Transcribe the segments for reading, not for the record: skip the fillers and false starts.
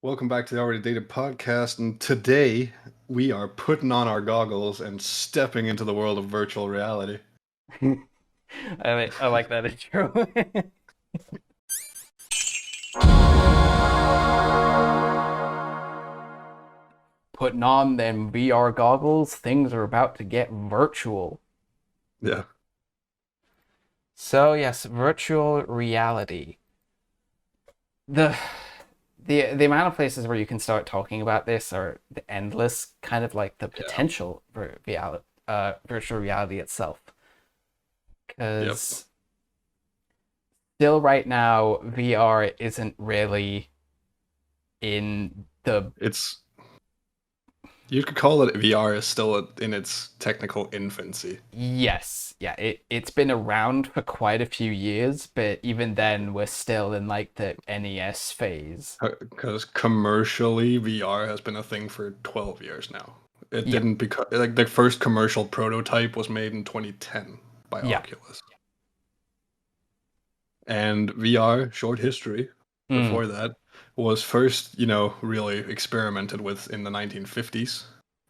Welcome back to the Already Dated podcast, and today we are putting on our goggles and stepping into the world of virtual reality. I like that intro. Putting on them VR goggles, things are about to get virtual. Yeah, So yes, virtual reality. The the amount of places where you can start talking about this are endless, kind of like the yeah, potential for virtual reality itself. yep. Because still right now, VR isn't really in the It's you could call it VR is still in its technical infancy Yes, yeah, it's been around for quite a few years, but even then we're still in like the NES phase. because commercially VR has been a thing for 12 years now. It Yeah, didn't become like the first commercial prototype was made in 2010 by yeah. Oculus, and VR short history Mm, before that was first, really experimented with in the 1950s.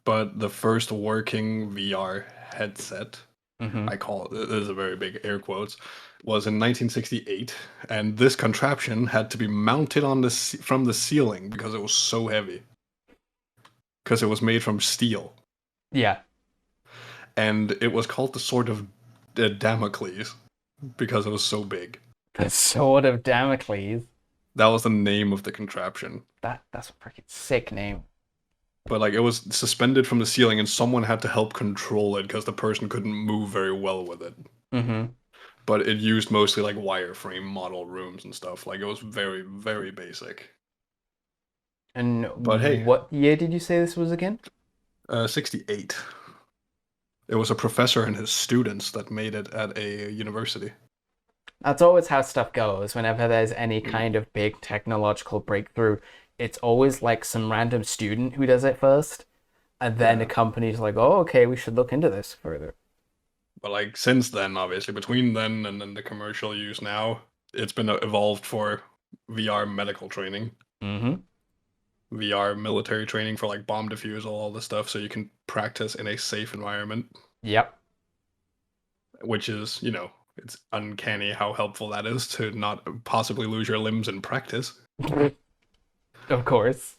But the first working VR headset, mm-hmm. I call it, this is a very big air quotes, was in 1968. And this contraption had to be mounted on from the ceiling because it was so heavy, because it was made from steel. Yeah, And it was called the Sword of Damocles because it was so big. the Sword of Damocles. That was the name of the contraption. That's a freaking sick name. But like it was suspended from the ceiling and someone had to help control it because the person couldn't move very well with it. Mm-hmm. But it used mostly like wireframe model rooms and stuff. Like it was very, very basic. And But hey, what year did you say this was again? 68. It was a professor and his students that made it at a university. That's always how stuff goes. Whenever there's any Mm, kind of big technological breakthrough, it's always like some random student who does it first, and then a yeah. company's like, "Oh, okay, we should look into this further." But like since then, obviously, between then and then the commercial use now, it's been evolved for VR medical training, Mm-hmm. VR military training for like bomb defusal, all this stuff, so you can practice in a safe environment. Yep. Which is, it's uncanny how helpful that is to not possibly lose your limbs in practice, Of course.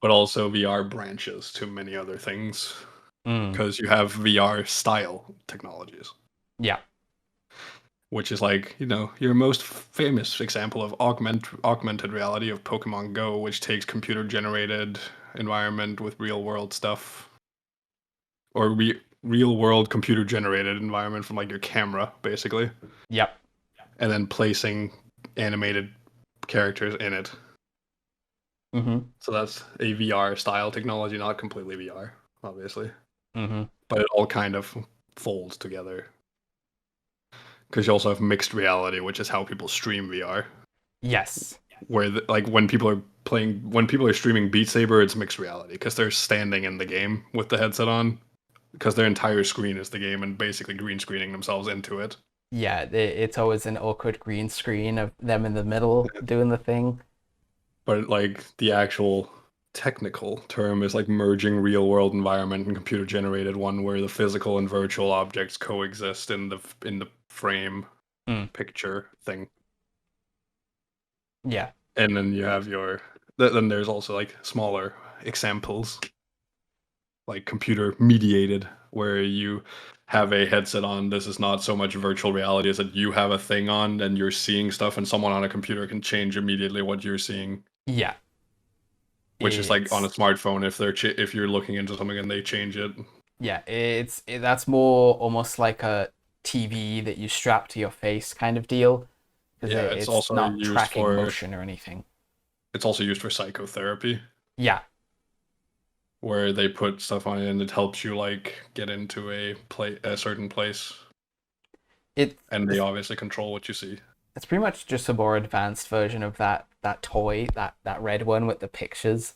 but also VR branches to many other things Mm. because you have VR style technologies, Yeah. which is like, your most famous example of augmented reality of Pokemon Go, which takes computer generated environment with real world stuff or real world computer generated environment from like your camera basically, Yep. and then placing animated characters in it. Mm-hmm. So that's a VR style technology, not completely VR, obviously, Mm-hmm. but it all kind of folds together. Because you also have mixed reality, which is how people stream VR. Yes. Where like when people are streaming Beat Saber, it's mixed reality because they're standing in the game with the headset on, because their entire screen is the game and basically green screening themselves into it. Yeah, it's always an awkward green screen of them in the middle doing the thing. But like the actual technical term is like merging real world environment and computer generated one where the physical and virtual objects coexist in the frame Mm. picture thing. Yeah. And then you have then there's also like smaller examples like computer mediated where you have a headset on. This is not so much virtual reality as that you have a thing on and you're seeing stuff and someone on a computer can change immediately what you're seeing, Yeah. which is like on a It's smartphone if if you're looking into something and they change it. that's more almost like a TV that you strap to your face kind of deal because Yeah, it's not tracking motion or anything. it's also used for psychotherapy Yeah. where they put stuff on it and it helps you like get into a certain place, It and they it's, obviously control what you see. it's pretty much just a more advanced version of that toy, that red one with the pictures.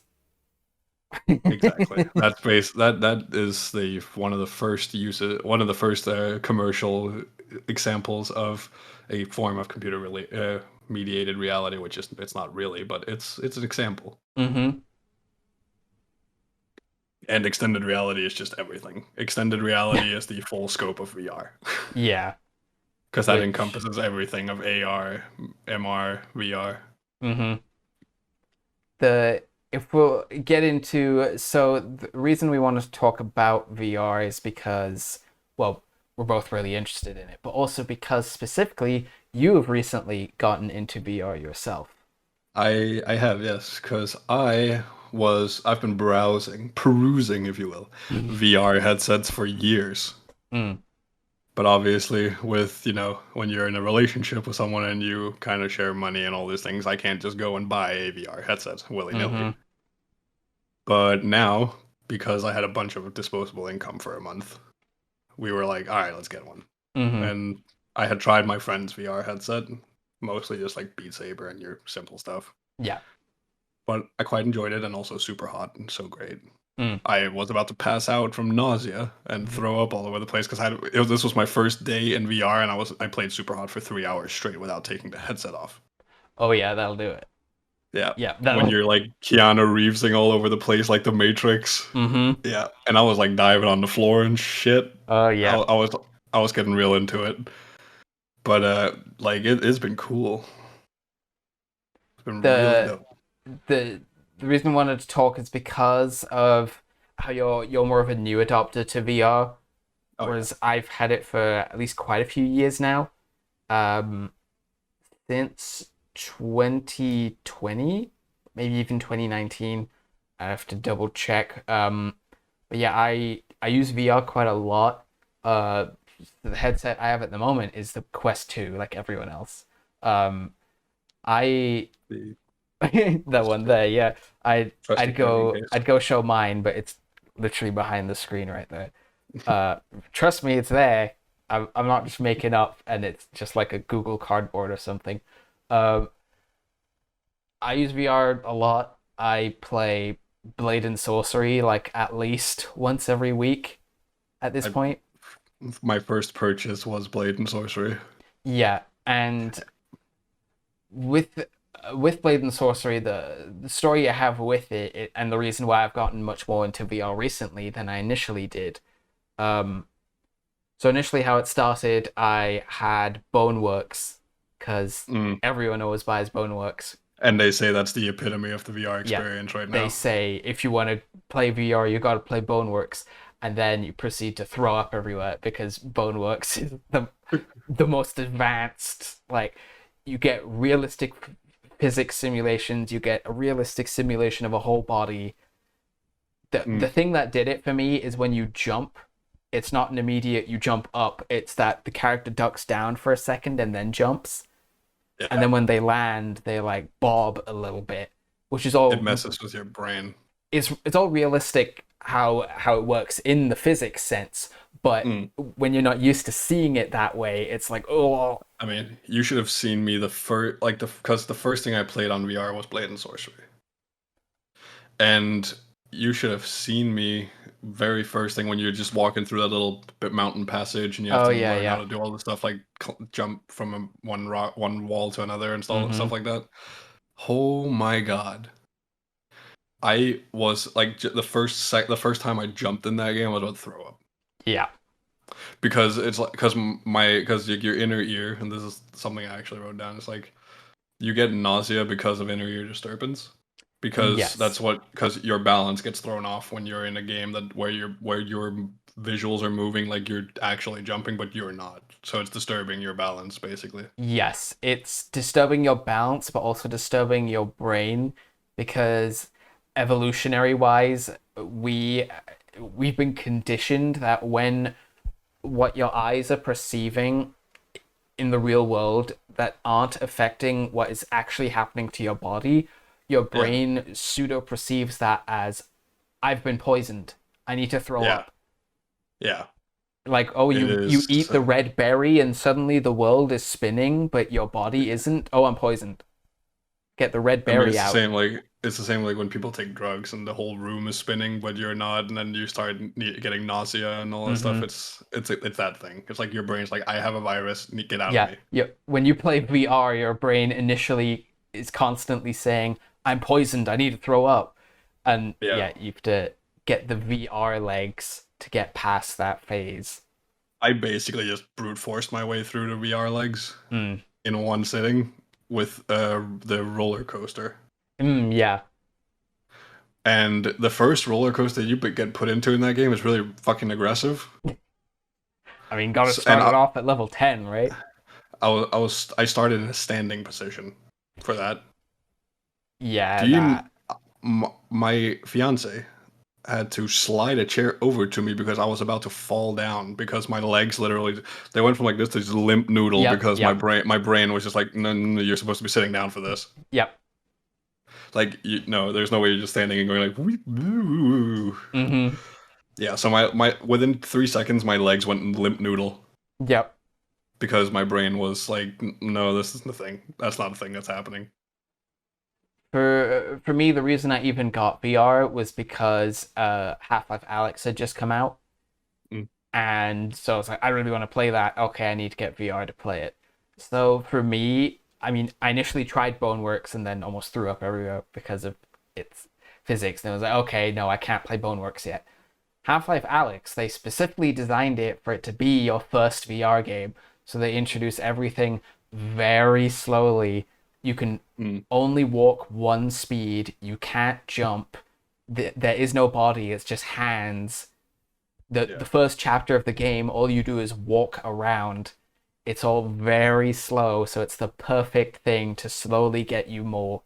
Exactly. That is the one of the first commercial examples of a form of computer mediated reality, which is it's not really, but it's an example. Mm-hmm. And extended reality is just everything. Extended reality is the full scope of VR. Yeah. Because that Which. encompasses everything of AR, MR, VR. Mm-hmm. The If we'll get into, so the reason we want to talk about VR is because, well, we're both really interested in it, but also because specifically you have recently gotten into VR yourself. I have, yes, because I've been perusing, if you will, Mm. VR headsets for years. But obviously, with, when you're in a relationship with someone and you kind of share money and all these things, I can't just go and buy a VR headset willy-nilly. Mm-hmm. But now, because I had a bunch of disposable income for a month, we were like, all right, let's get one. Mm-hmm. And I had tried my friend's VR headset, mostly just like Beat Saber and your simple stuff. Yeah. But I quite enjoyed it, and also super hot and so great. Mm. I was about to pass out from nausea and throw up all over the place because this was my first day in VR, and I played super hot for 3 hours straight without taking the headset off. Oh yeah, that'll do it. Yeah, Yeah, when that'll. you're like Keanu Reevesing all over the place like the Matrix. Mm-hmm. Yeah, and I was like diving on the floor and shit. Oh I, yeah. I was I was getting real into it, but like it's been cool. It's been really The dope. the the reason I wanted to talk is because of how you're more of a new adopter to VR, Oh yeah, whereas I've had it for at least quite a few years now. Um, since 2020, maybe even 2019. I have to double check. But yeah, I use VR quite a lot. Uh, the headset I have at the moment is the Quest 2, like everyone else. I the that one there, yeah. trusty carrying case. I'd go show mine, but it's literally behind the screen right there. Trust me, it's there. I'm not just making up, and it's just like a Google Cardboard or something. Um, I use VR a lot. I play Blade and Sorcery like at least once every week at this I, point. my first purchase was Blade and Sorcery. Yeah, and with with Blade and Sorcery, the story I have with it, and the reason why I've gotten much more into VR recently than I initially did. Um, so initially, how it started, I had Boneworks because Mm. everyone always buys Boneworks. And they say that's the epitome of the VR Yeah, experience right they now. say if you want to play VR, you got to play Boneworks, and then you proceed to throw up everywhere because Boneworks is the most advanced. Like, you get realistic physics simulations, you get a realistic simulation of a whole body. The Mm. thing that did it for me is when you jump, it's not an immediate you jump up. It's that the character ducks down for a second and then jumps, and Yeah, then when they land, they like bob a little bit, which is it all messes with your brain. it's all realistic how it works in the physics sense, but Mm. when you're not used to seeing it that way, it's like, oh. I mean, you should have seen me the first, like because the first thing I played on VR was Blade and Sorcery, and you should have seen me very first thing when you're just walking through that little bit mountain passage and you have Oh to yeah, learn how yeah. to do all the stuff like jump from one wall to another and Mm-hmm. stuff like that. Oh my god. I was like the first time I jumped in that game I was about to throw up Yeah. because it's like because your inner ear, and this is something I actually wrote down. It's like you get nausea because of inner ear disturbance, because Yes. because your balance gets thrown off when you're in a game that where your visuals are moving like you're actually jumping but you're not, so it's disturbing your balance basically. Yes, it's disturbing your balance, but also disturbing your brain because evolutionary wise, we've been conditioned that when what your eyes are perceiving in the real world that aren't affecting what is actually happening to your body, your Yeah, brain pseudo perceives that as I've been poisoned. I need to throw yeah, up. yeah. Like, oh, It you is. eat the red berry and suddenly the world is spinning, but your body isn't. Oh, I'm poisoned. Get the red I mean, berry it's the out. same. Like it's the same like when people take drugs and the whole room is spinning, but you're not, and then you start getting nausea and all that stuff. Mm-hmm. It's that thing. It's like your brain's like, I have a virus, get out of Yeah, me. yeah. When you play VR, your brain initially is constantly saying, "I'm poisoned. I need to throw up," and Yeah, yeah, you have to get the VR legs to get past that phase. I basically just brute forced my way through the VR legs Mm. in one sitting with the roller coaster. Yeah. And the first roller coaster you get put into in that game is really fucking aggressive. I mean, got to So, and start it off at level 10, right? I started in a standing position for that. Yeah, Do you? that. My fiance had to slide a chair over to me because I was about to fall down because my legs literally they went from like this to just limp noodle Yep, because yep, my brain was just like no, no, no, you're supposed to be sitting down for this. yep. Like no, there's no way you're just standing and going like woo. Mm-hmm. Yeah, so my within 3 seconds my legs went limp noodle Yep. because my brain was like no, this isn't the thing. That's not a thing that's happening. For me, the reason I even got VR was because Half-Life Alyx had just come out, Mm, and so I was like, I really want to play that. Okay, I need to get VR to play it. So for me, I mean, I initially tried Boneworks and then almost threw up everywhere because of its physics. And I was like, okay, no, I can't play Boneworks yet. Half-Life Alyx, they specifically designed it for it to be your first VR game. So they introduce everything very slowly. You can mm, only walk one speed. You can't jump. There is no body. It's just hands. The yeah. first chapter of the game, all you do is walk around. It's all very slow, so it's the perfect thing to slowly get you more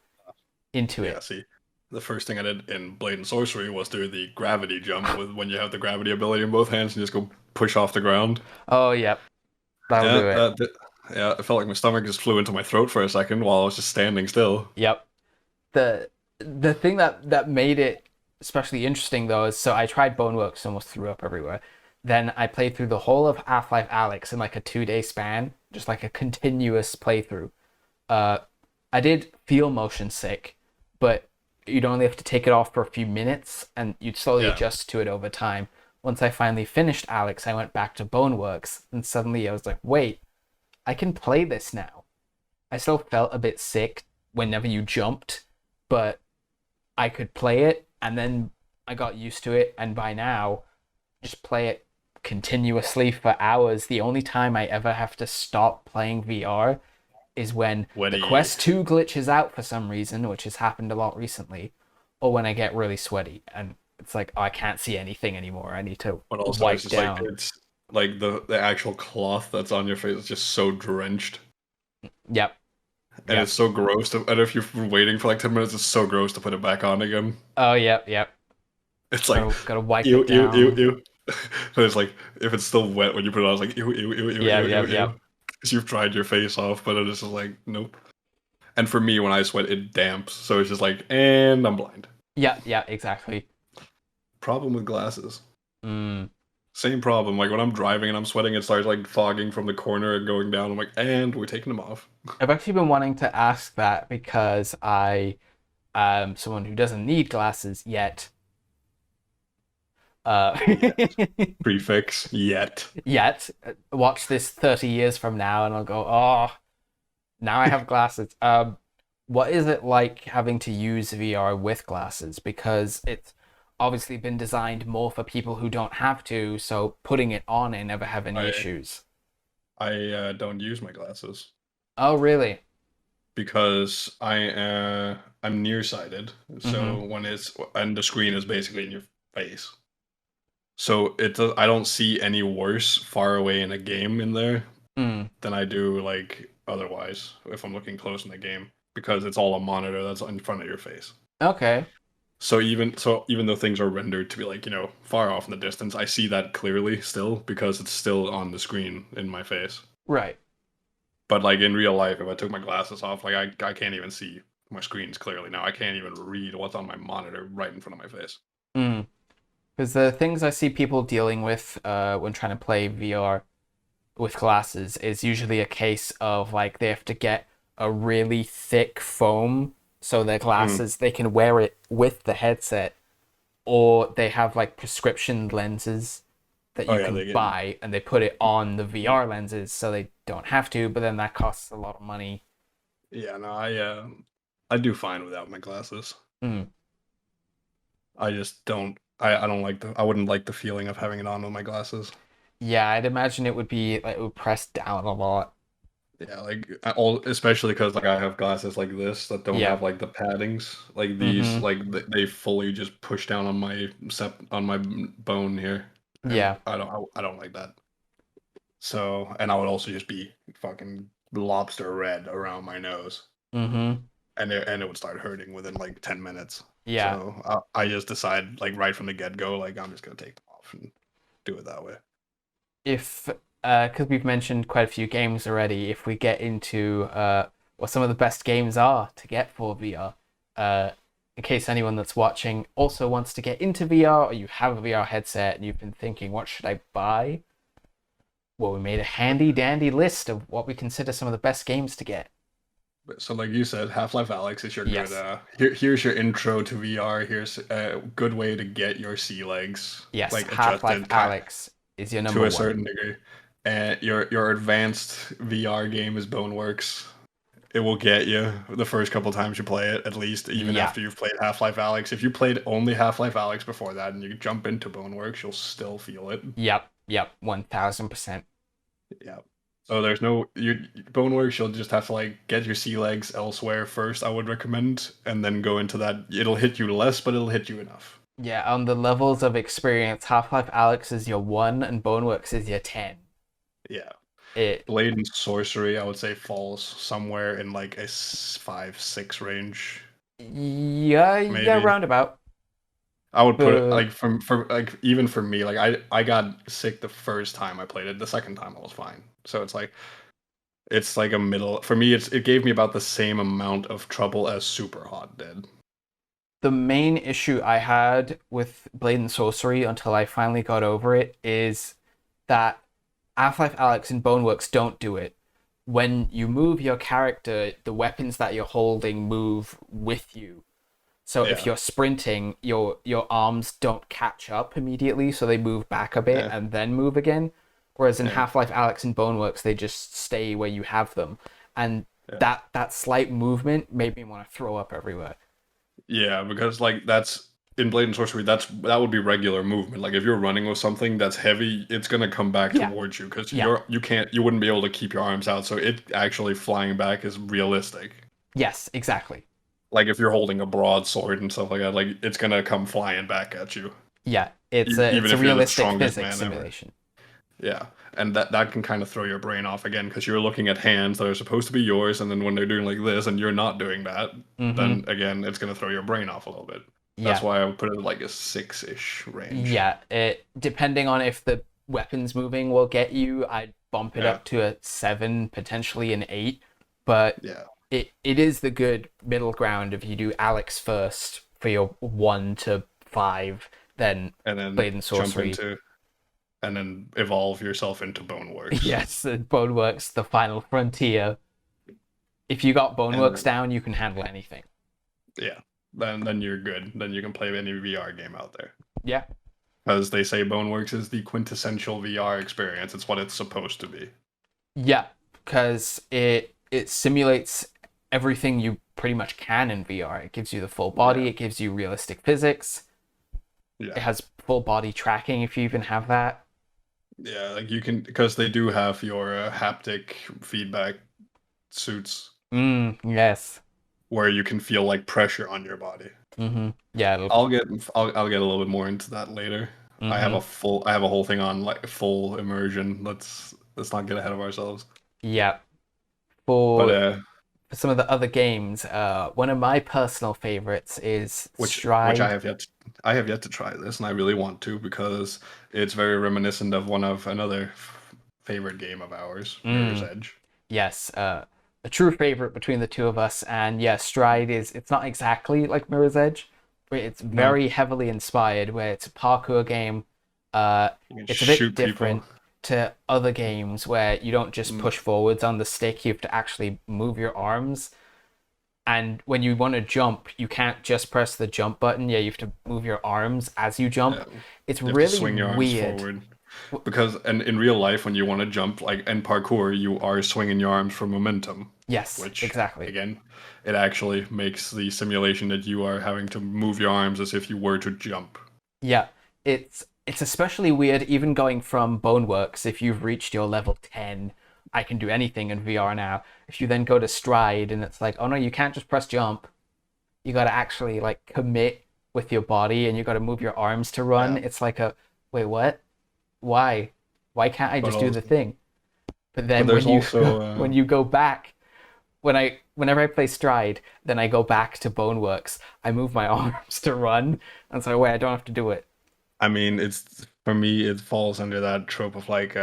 into Yeah, it. see, the first thing I did in Blade and Sorcery was do the gravity jump with when you have the gravity ability in both hands and just go push off the ground. Oh, yep, that'll Yeah, do it. yeah, it felt like my stomach just flew into my throat for a second while I was just standing still. Yep. The thing that made it especially interesting though is so I tried Boneworks, almost threw up everywhere. Then I played through the whole of Half-Life Alyx in like a 2 day span, just like a continuous playthrough. Uh, I did feel motion sick, but you'd only have to take it off for a few minutes, and you'd slowly Yeah, adjust to it over time. Once I finally finished Alyx, I went back to Boneworks, and suddenly I was like, wait, I can play this now. I still felt a bit sick whenever you jumped, but I could play it, and then I got used to it, and by now, just play it continuously for hours. The only time I ever have to stop playing VR is when the sweaty. Quest 2 glitches out for some reason, which has happened a lot recently, or when I get really sweaty and it's like, oh, I can't see anything anymore. I need to But also, it's wipe just like down. it's like the actual cloth that's on your face is just so drenched, Yep, and yep. it's so gross. And if you're waiting for like 10 minutes, it's so gross to put it back on again. Oh, yep, yep. It's like Gotta wipe ew, it ew, ew, down. ew. But it's like if it's still wet when you put it on, it's like ew, ew, ew, ew, Yep, ew, ew, yep, ew. yep. Because you've dried your face off, but it is just like nope. And for me, when I sweat, it damps, so it's just like, and I'm blind. Yeah, yeah, exactly. Problem with glasses. Mm. Same problem. Like when I'm driving and I'm sweating, it starts like fogging from the corner and going down. I'm like, and we're taking them off. I've actually been wanting to ask that because I am someone who doesn't need glasses yet. Uh, Yet. Prefix yet. yet. Watch this 30 years from now and I'll go, oh, now I have glasses. What is it like having to use VR with glasses? Because it's obviously been designed more for people who don't have to, so putting it on and never have any I issues. I don't use my glasses Oh, really? because I'm nearsighted. Mm-hmm. So when it's and the screen is basically in your face. So I don't see any worse far away in a game in there Mm. than I do like otherwise if I'm looking close in the game because it's all a monitor that's in front of your face. Okay. So even though things are rendered to be like, far off in the distance, I see that clearly still because it's still on the screen in my face. Right. But like in real life, if I took my glasses off, like I can't even see my screens clearly now. I can't even read what's on my monitor right in front of my face. Mm. Because the things I see people dealing with when trying to play VR with glasses is usually a case of like they have to get a really thick foam So their Mm. glasses, they can wear it with the headset, or they have like prescription lenses that Oh you yeah, can they get. buy and they put it on the VR lenses so they don't have to, but then that costs a lot of money. Yeah, no, I do fine without my glasses. Mm. I just don't. I don't like the. I wouldn't like the feeling of having it on with my glasses. Yeah, I'd imagine it would be like it would press down a lot. Yeah, like all, especially because like I have glasses like this that don't Yeah. have like the paddings. Like these, Mm-hmm. like they fully just push down on my on my bone here, and Yeah. I don't like that. So, and I would also just be fucking lobster red around my nose, Mm-hmm. and it would start hurting within like 10 minutes. Yeah. So I just decide like right from the get go, like I'm just gonna take them off and do it that way. If because we've mentioned quite a few games already, if we get into what some of the best games are to get for VR, uh, in case anyone that's watching also wants to get into VR, or you have a VR headset and you've been thinking, what should I buy? Well, we made a handy dandy list of what we consider some of the best games to get. So, like you said, Half-Life Alyx is your good. Yes, Here's your intro to VR. Here's a good way to get your sea legs yes, like Half-Life adjusted Alyx is your to number a one. certain degree. And your advanced VR game is Boneworks. It will get you the first couple times you play it, at least, even Yeah, after you've played Half-Life Alyx. If you played only Half-Life Alyx before that and you jump into Boneworks, you'll still feel it. yep, 1000%. Yeah. So there's no Boneworks. You'll just have to like get your sea legs elsewhere first. I would recommend, and then go into that. It'll hit you less, but it'll hit you enough. Yeah, on the levels of experience, Half-Life Alyx is your 1 and Boneworks is your 10. Yeah. It Blade and Sorcery, I would say, falls somewhere in like a 5, 6 range, yeah, maybe. roundabout. I would put it But like for like even for me, like I got sick the first time I played it. The second time I was fine. So it's like a middle for me. It gave me about the same amount of trouble as Super Hot did. the main issue I had with Blade and Sorcery until I finally got over it is that Half-Life Alyx and Boneworks don't do it. When you move your character, the weapons that you're holding move with you. So if Yeah, you're sprinting, your arms don't catch up immediately, so they move back a bit yeah, and then move again. Whereas in yeah, Half-Life Alyx and Boneworks, they just stay where you have them. And yeah. that slight movement made me want to throw up everywhere. Yeah, because like that's in Blade and Sorcery, that would be regular movement. Like if you're running with something that's heavy, it's gonna come back Yeah, towards you because yeah, you wouldn't be able to keep your arms out. So it actually flying back is realistic. yes, exactly. Like if you're holding a broadsword and stuff like that, like it's gonna come flying back at you, Yeah, it's a even it's a if you're the realistic strongest physics man ever. simulation. Yeah, and that can kind of throw your brain off again because you're looking at hands that are supposed to be yours, and then when they're doing like this and you're not doing that, Mm-hmm. then again it's gonna throw your brain off a little bit. That's Yeah, why I would put it at like a 6-ish range. yeah. It depending on if the weapons moving will get you, I'd bump it Yeah, up to a 7, potentially an 8. But yeah, it is the good middle ground if you do Alex first for your 1 to 5, then and then Blade and jump Sorcery. into and then evolve yourself into Boneworks, Yes, Boneworks, the final frontier. If you got and Boneworks down, you can handle anything. yeah, then you're good. Then you can play any VR game out there. Yeah, Because they say Boneworks is the quintessential VR experience. It's what it's supposed to be. yeah, because it simulates everything you pretty much can in VR. It gives you the full body, Yeah, it gives you realistic physics, it yeah, has full body tracking if you even have that. yeah. Like you can, because they do have your haptic feedback suits Yes. where you can feel like pressure on your body. Yeah, it'll, I'll get I'll get a little bit more into that later. mm-hmm. I have a whole thing on like full immersion. Let's not get ahead of ourselves. Yeah. But For some of the other games, one of my personal favorites is which Stride. I have yet to try this, and I really want to because it's very reminiscent of one of another favorite game of ours, Mirror's Mm, Edge. yes, a true favorite between the two of us. And yeah, Stride is it's not exactly like Mirror's Edge, but it's No, very heavily inspired. Where it's a parkour game. you can It's a bit shoot people. different to other games where you don't just Mm, push forwards on the stick. You have to actually move your arms, And when you want to jump, you can't just press the jump button. Yeah, you have to move your arms as you jump. You It's have to really swing your arms weird. forward because, and in real life, when you want to jump, like in parkour, you are swinging your arms for momentum, Yes, which exactly. again, it actually makes the simulation that you are having to move your arms as if you were to jump. Yeah, it's especially weird even going from Boneworks. If you've reached your level 10, I can do anything in VR now. If you then go to Stride and it's like, oh no, you can't just press jump. You got to actually like commit with your body and you got to move your arms to run. Yeah, It's like a wait, what? Why? Why can't I but just do the also, thing? But but then there's when you also when you go back, whenever I play Stride, then I go back to Boneworks. I move my arms to run, and so wait, I don't have to do it. I mean, it's for me, it falls under that trope of like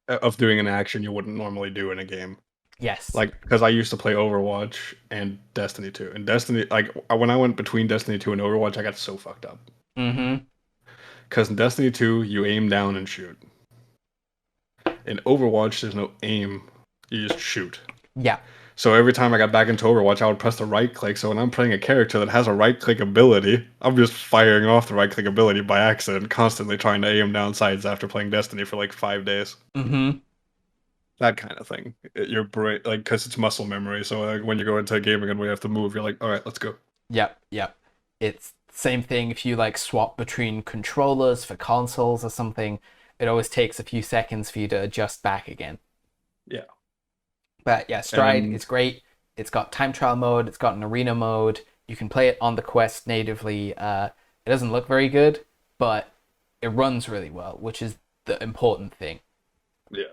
of doing an action you wouldn't normally do in a game. Yes. Like, because I used to play Overwatch and Destiny 2. And Destiny, like, when I went between Destiny 2 and Overwatch, I got so fucked up. Mm-hmm. Because in Destiny 2, you aim down and shoot. In Overwatch, there's no aim, you just shoot. Yeah. So every time I got back into Overwatch, I would press the right click. So when I'm playing a character that has a right click ability, I'm just firing off the right click ability by accident, constantly trying to aim down sights after playing Destiny for like 5 days. Mm-hmm. That kind of thing. Your brain, like, because it's muscle memory. So like, when you go into a game again, we have to move. You're like, all right, let's go. Yep. Yep. It's same thing if you like swap between controllers for consoles or something. It always takes a few seconds for you to adjust back again. Yeah. But yeah, Stride And is great. It's got time trial mode. It's got an arena mode. You can play it on the Quest natively. It doesn't look very good, but it runs really well, which is the important thing. yeah,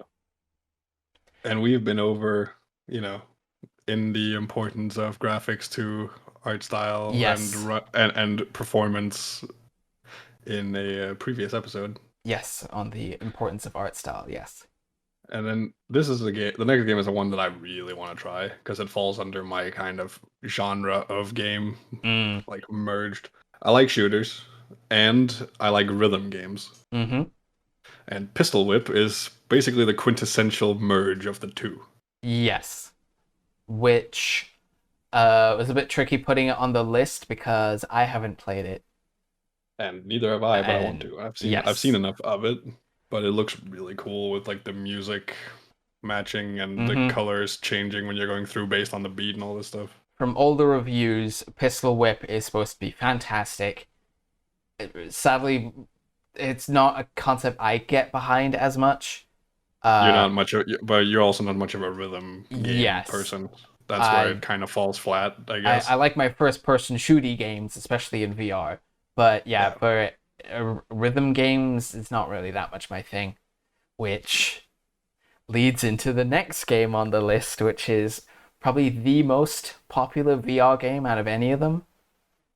and we've been over, you know, in the importance of graphics to art style and Yes. and performance in a previous episode. Yes, on the importance of art style. Yes. And then this is the game. The next game is the one that I really want to try because it falls under my kind of genre of game, Mm. like merged. I like shooters and I like rhythm games. Mm-hmm. And Pistol Whip is basically the quintessential merge of the two. Yes. Which was a bit tricky putting it on the list because I haven't played it. And neither have I, but I want And to. I've seen yes. enough of it, but it looks really cool with like the music matching and the Mm-hmm. colors changing when you're going through based on the beat and all this stuff. From all the reviews, Pistol Whip is supposed to be fantastic. Sadly, it's not a concept I get behind as much. You're Uh, not much of, but you're also not much of a rhythm game yes. person. That's where it I kind of falls flat, I I guess. like my first person shooty games, especially in VR. But yeah, Yeah, for rhythm games, it's not really that much my thing. Which leads into the next game on the list, which is probably the most popular VR game out of any of them.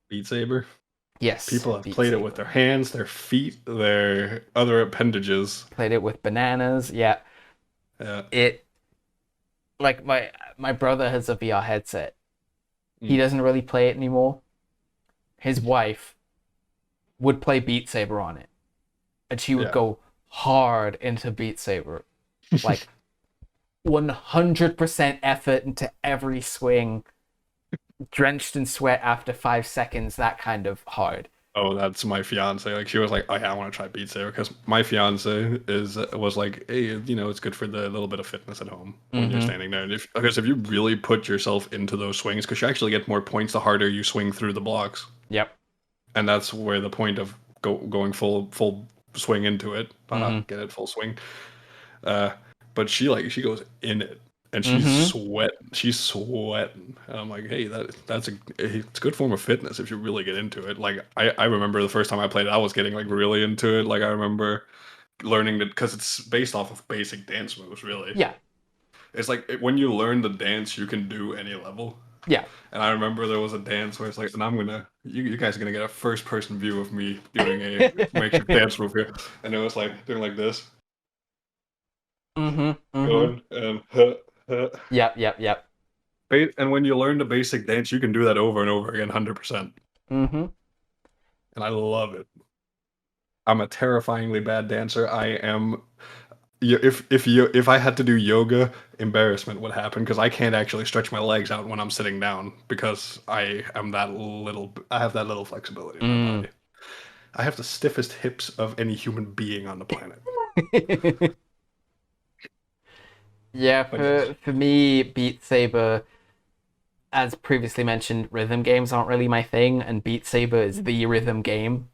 Beat Saber. Yes, People have Beat played it with Saber. their hands, their feet, their other appendages. Played it with bananas. Yeah, Yeah. it like my brother has a VR headset. He Mm. doesn't really play it anymore. His wife would play Beat Saber on it, and she would Yeah. go hard into Beat Saber, like 100% effort into every swing, drenched in sweat after 5 seconds. That kind of hard. Oh, that's my fiance. Like she was like, "Oh yeah, I want to try Beat Saber," because my fiance is was like, "Hey, it's good for the little bit of fitness at home when you're Mm-hmm. standing there." And if because if you really put yourself into those swings, because you actually get more points the harder you swing through the blocks, Yep. and that's where the point of going full swing into it. Mm-hmm. Get it full swing. Uh, but she goes in it and Mm-hmm. she's sweating, and I'm like, hey, that's it's a good form of fitness if you really get into it. Like I remember the first time I played it, I was getting like really into it. Like I remember learning that because it's based off of basic dance moves. Really, Yeah. it's like when you learn the dance, you can do any level. Yeah. And I remember there was a dance where it's like, and you guys are gonna get a first person view of me doing a makeshift dance move here, and it was like doing like this, Mm-hmm. Mm-hmm. going and huh. Yep. Yep. Yep. And when you learn the basic dance, you can do that over and over again, 100%. Mm-hmm. And I love it. I'm a terrifyingly bad dancer. I am. if I had to do yoga, embarrassment would happen because I can't actually stretch my legs out when I'm sitting down because I have that little flexibility in my Mm. body. I have the stiffest hips of any human being on the planet. Yeah, But yes, for me, Beat Saber, as previously mentioned, rhythm games aren't really my thing, and Beat Saber is the rhythm game.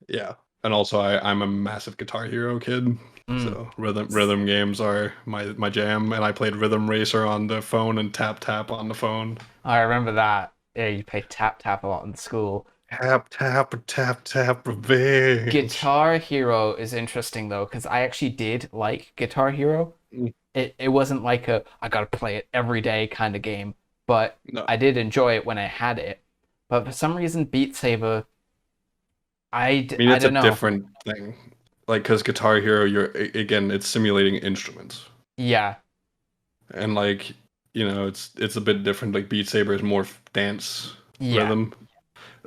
yeah. And also I'm a massive Guitar Hero kid. Mm. So rhythm games are my jam, and I played Rhythm Racer on the phone and Tap Tap on the phone. I remember that. Yeah, you play Tap Tap a lot in school. Tap tap tap tap revenge. Guitar Hero is interesting though, because I actually did like Guitar Hero. Mm, It wasn't like a I gotta play it every day kind of game, but no, I did enjoy it when I had it. But for some reason, Beat Saber, I mean I it's a don't know. different thing. Like because Guitar Hero, again, it's simulating instruments, Yeah, and like it's a bit different. Like Beat Saber is more dance yeah, rhythm.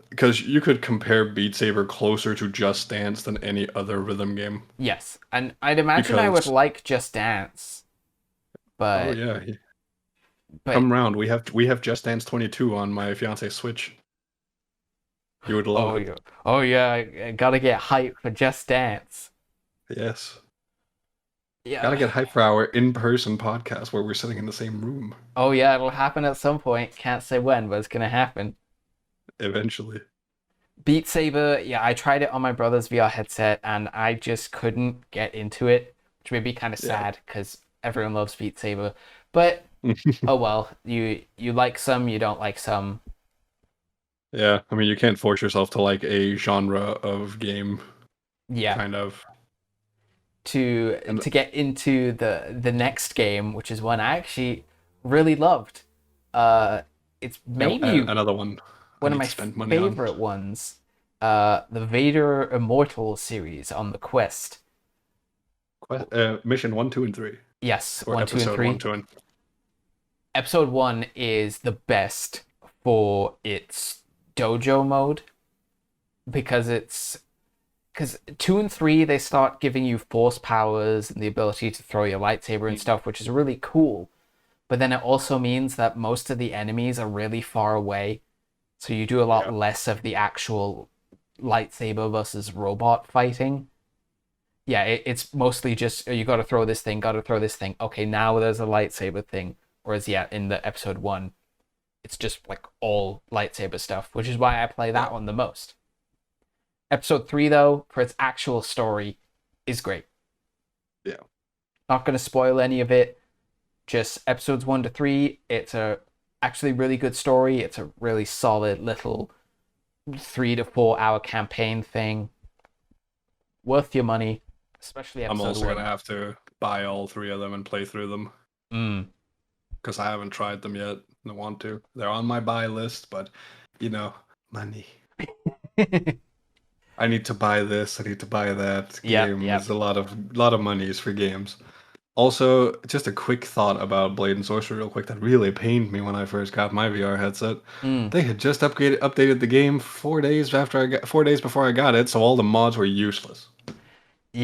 Because you could compare Beat Saber closer to Just Dance than any other rhythm game. yes. And I'd imagine I would Because like Just Dance, oh but yeah, but come round. We have Just Dance 22 on my fiance's Switch. You would love oh it. yeah, oh yeah, I gotta get hyped for Just Dance. Yes. Gotta Yeah. get hype for our in-person podcast where we're sitting in the same room Oh yeah, it'll happen at some point. Can't say when, but it's gonna happen. eventually. Beat Saber, yeah, I tried it on my brother's VR headset and I just couldn't get into it, which made me kind of Yeah. sad because everyone loves Beat Saber. But oh well, you like some, you don't like some. Yeah, I mean you can't force yourself to like a genre of game, Yeah, kind of. to And get into the next game, which is one I actually really loved. It's maybe another one I one of need my to spend money on. favorite ones. The Vader Immortal series on the Quest. Mission 1, 2, and 3, Yes, or one, two, and episode 1, three. 2, and Episode one is the best for its dojo mode because it's because two and three they start giving you force powers and the ability to throw your lightsaber and stuff, which is really cool. But then it also means that most of the enemies are really far away, so you do a lot yeah. less of the actual lightsaber versus robot fighting. Yeah, it's mostly just you got to throw this thing, got to throw this thing. Okay, now there's a lightsaber thing. Whereas yeah, in the episode one, it's just like all lightsaber stuff, which is why I play that one the most. Episode three, though, for its actual story, is great. Yeah. Not gonna spoil any of it. Just episodes one to three. It's a actually really good story. It's a really solid little 3 to 4 hour campaign thing. Worth your money, especially I'm episode also one. gonna have to buy all three of them and play through them Mm. because I haven't tried them yet. I want to. They're on my buy list, but money. I need to buy this. I need to buy that. Yep, Game yep. is a lot of monies for games. Also, just a quick thought about Blade and Sorcery, real quick, that really pained me when I first got my VR headset. Mm. They had just updated the game 4 days after 4 days before I got it, so all the mods were useless.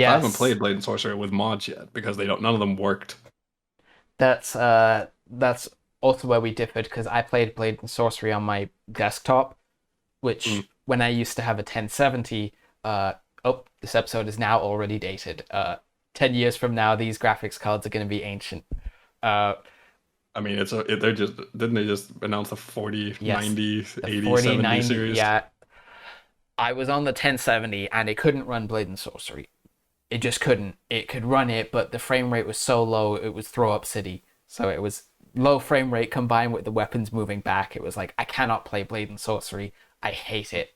I haven't Yes, played Blade and Sorcery with mods yet because none of them worked. that's also where we differed because I played Blade and Sorcery on my desktop, Mm. which when I used to have a 1070, oh, this episode is now already dated. 10 years from now, these graphics cards are going to be ancient. Uh, I mean, they're just didn't they just announce the 40, yes, 90, the 80, 70 4090. series? Yeah, I was on the 1070 and it couldn't run Blade and Sorcery. It just couldn't. It could run it, but the frame rate was so low it was throw up city. So it was low frame rate combined with the weapons moving back. It was like I cannot play Blade and Sorcery. I hate it.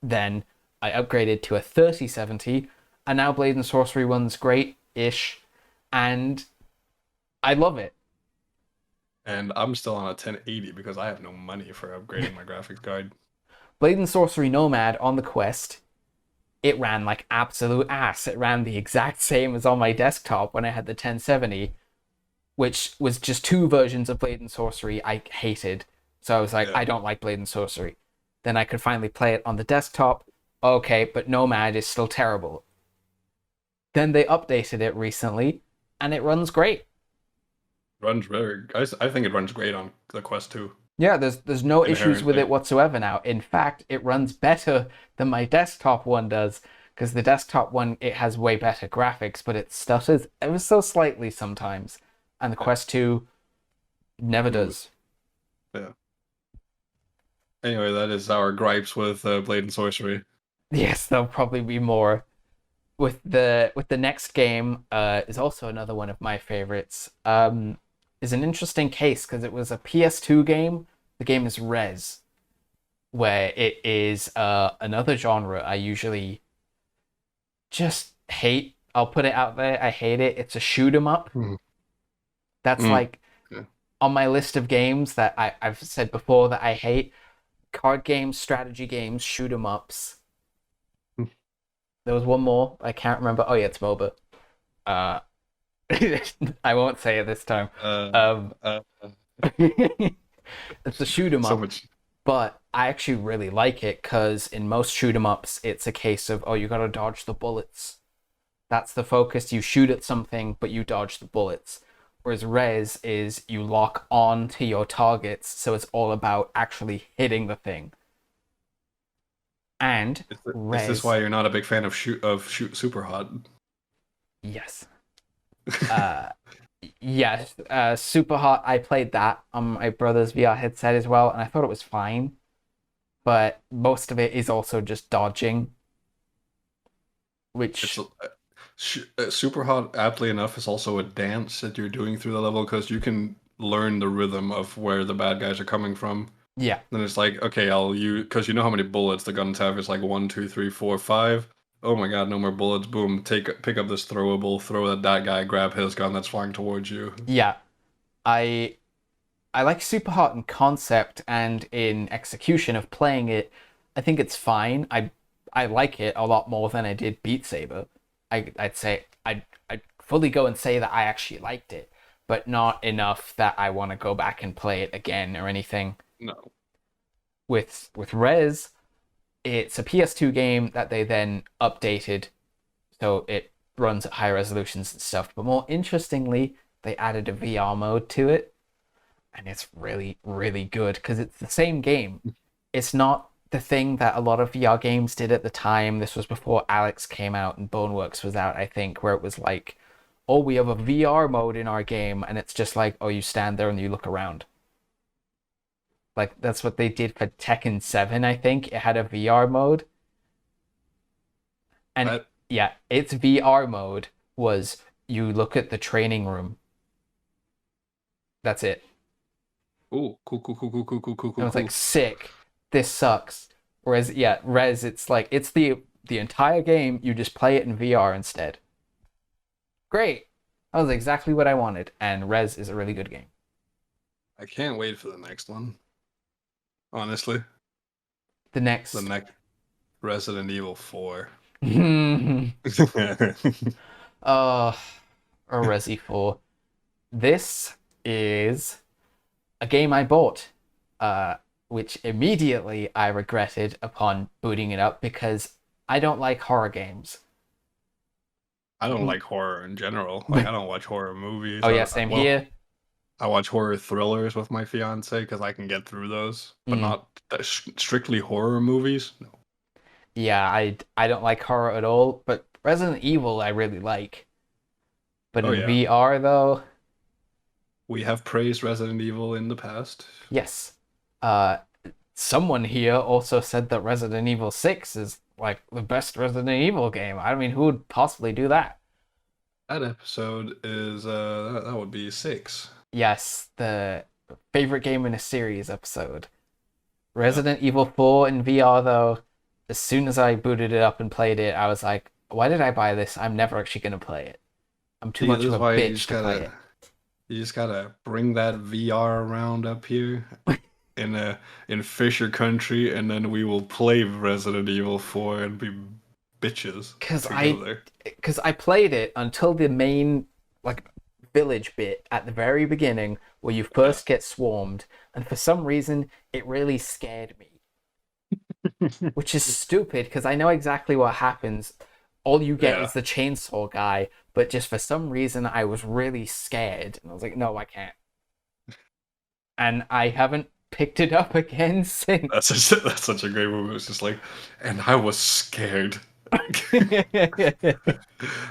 Then I upgraded to a 3070, and now Blade and Sorcery runs great-ish, and I love it. And I'm still on a 1080 because I have no money for upgrading my graphics card. Blade and Sorcery Nomad on the Quest, it ran like absolute ass. It ran the exact same as on my desktop when I had the 1070, which was just two versions of Blade and Sorcery I hated. So I was like, Yeah. I don't like Blade and Sorcery. Then I could finally play it on the desktop. Okay, but Nomad is still terrible. Then they updated it recently, and it runs great. Runs very. I think it runs great on the Quest 2. Yeah, there's no issues with Inherently. it whatsoever now. In fact, it runs better than my desktop one does, because the desktop one, it has way better graphics, but it stutters ever so slightly sometimes. And the Quest 2 never does. Yeah. Anyway, that is our gripes with Blade and Sorcery. Yes, there'll probably be more. With the next game, is also another one of my favorites. Is an interesting case because it was a PS2 game. The game is Rez, where it is another genre I usually just hate. I'll put it out there. I hate it. It's a shoot 'em up. Mhm. That's Mm. like Yeah. on my list of games that I've said before that I hate. Card games, strategy games, shoot 'em ups. Mm. There was one more. I can't remember. Oh yeah, it's MOBA. Uh, I won't say it this time. Um, Uh, it's a shoot 'em so up, much. but I actually really like it because in most shoot 'em ups, it's a case of, oh, you gotta dodge the bullets. That's the focus. You shoot at something, but you dodge the bullets. Whereas Res is you lock on to your targets, so it's all about actually hitting the thing. And Is this Res, why you're not a big fan of Shoot Super Hot? yes. Uh, yes, Super Hot. I played that on my brother's VR headset as well, and I thought it was fine. But most of it is also just dodging, It's which Super Hot, aptly enough, is also a dance that you're doing through the level because you can learn the rhythm of where the bad guys are coming from. yeah, Then it's like, okay, I'll use because you know how many bullets the guns have. It's like 1, 2, 3, 4, 5. Oh my god, no more bullets. Boom, pick up this throwable, throw at that guy, grab his gun that's flying towards you. yeah. I I like Super Hot in concept and in execution of playing it. I think it's fine. I like it a lot more than I did Beat Saber. I'd say I'd fully go and say that I actually liked it, but not enough that I want to go back and play it again or anything. No. With Rez, it's a PS2 game that they then updated so it runs at higher resolutions and stuff. But more interestingly, they added a VR mode to it, and it's really, really good because it's the same game. It's not the thing that a lot of VR games did at the time. This was before Alex came out and Boneworks was out, I think, where it was like, oh, we have a VR mode in our game, and it's just like, oh, you stand there and you look around. Like that's what they did for Tekken 7, I think. It had a VR mode. And That yeah, its VR mode was you look at the training room. That's it. Ooh, cool, And I was cool. like, sick. This sucks. Whereas, yeah, Res, it's like it's the entire game. You just play it in VR instead. Great. That was exactly what I wanted. And Res is a really good game. I can't wait for the next one. Honestly, The next. the next Resident Evil 4. Oh, or Resi 4. This is a game I bought, which immediately I regretted upon booting it up because I don't like horror games. I don't like horror in general. Like I don't watch horror movies. Oh yeah, same Well, here. I watch horror thrillers with my fiance because I can get through those, but Mm. not strictly horror movies. No. Yeah, I don't like horror at all, but Resident Evil I really like. But Oh in yeah, VR though, we have praised Resident Evil in the past. yes. Uh, Someone here also said that Resident Evil 6 is like the best Resident Evil game. I mean, who would possibly do that? That episode is that would be 6. Yes, the favorite game in a series episode. Yeah. Resident Evil 4 in VR though, as soon as I booted it up and played it, I was like, why did I buy this? I'm never actually gonna play it. I'm too See, much this of is a why bitch to play it. you just gotta bring that VR around up here in Fisher Country, and then we will play Resident Evil 4 and be bitches Cause together. I played it until the main like village bit at the very beginning where you first get swarmed, and for some reason it really scared me. Which is stupid because I know exactly what happens. all you get Yeah. is the chainsaw guy, but just for some reason I was really scared, and I was like, no, I can't. And I haven't picked it up again since. That's such a great movie. It's just like, and I was scared.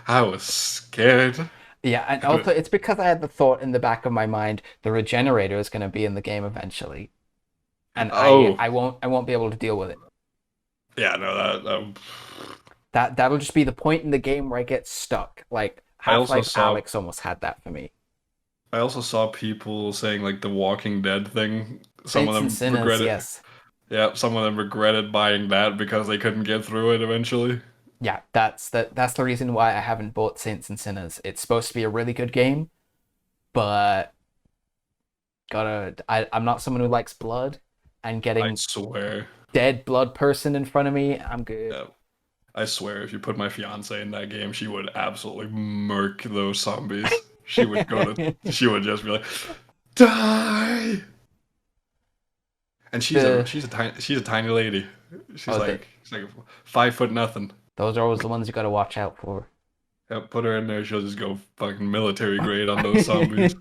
I was scared. Yeah, and also it's because I had the thought in the back of my mind the regenerator is going to be in the game eventually, and Oh, I won't be able to deal with it. yeah, no, That'll just be the point in the game where I get stuck. Like I also Half-Life saw Alex almost had that for me. I also saw people saying like the Walking Dead thing. Some of Saints and them Sinners, regretted. yes. Yeah, some of them regretted buying that because they couldn't get through it eventually. Yeah, that's the reason why I haven't bought Saints and Sinners. It's supposed to be a really good game, but I'm not someone who likes blood, and I getting swear. dead blood person in front of me, I'm good. Yeah, I swear, if you put my fiance in that game, she would absolutely murk those zombies. She would just be like, die. And the she's a tiny lady. oh the, She's like 5 foot nothing. those are always the ones you got to watch out for. Yeah, put her in there, she'll just go fucking military grade on those zombies.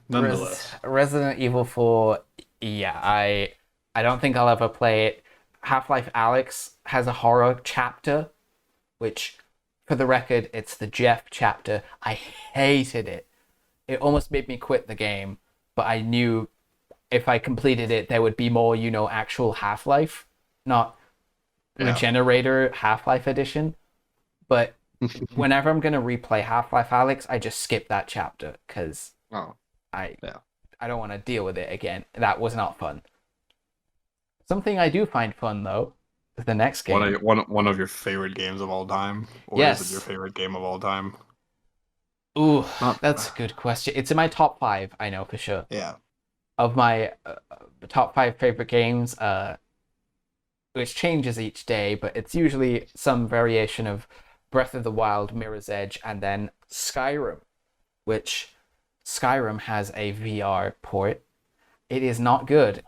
Nonetheless, Resident Evil 4, yeah, I don't think I'll ever play it. Half-Life Alex has a horror chapter, which, for the record, it's the Jeff chapter. I hated it. It almost made me quit the game, but I knew if I completed it, there would be more, actual Half-Life, not yeah. Regenerator Half-Life edition. But whenever I'm gonna replay Half-Life Alex, I just skip that chapter because Oh, I yeah. I don't want to deal with it again. That was not fun. Something I do find fun though is the next game. One of your favorite games of all time, or is it your Yes. favorite game of all time? Ooh, Not. that's a good question. It's in my top five, I know for sure. Yeah. Of my top five favorite games, which changes each day, but it's usually some variation of Breath of the Wild, Mirror's Edge, and then Skyrim, which Skyrim has a VR port. It is not good.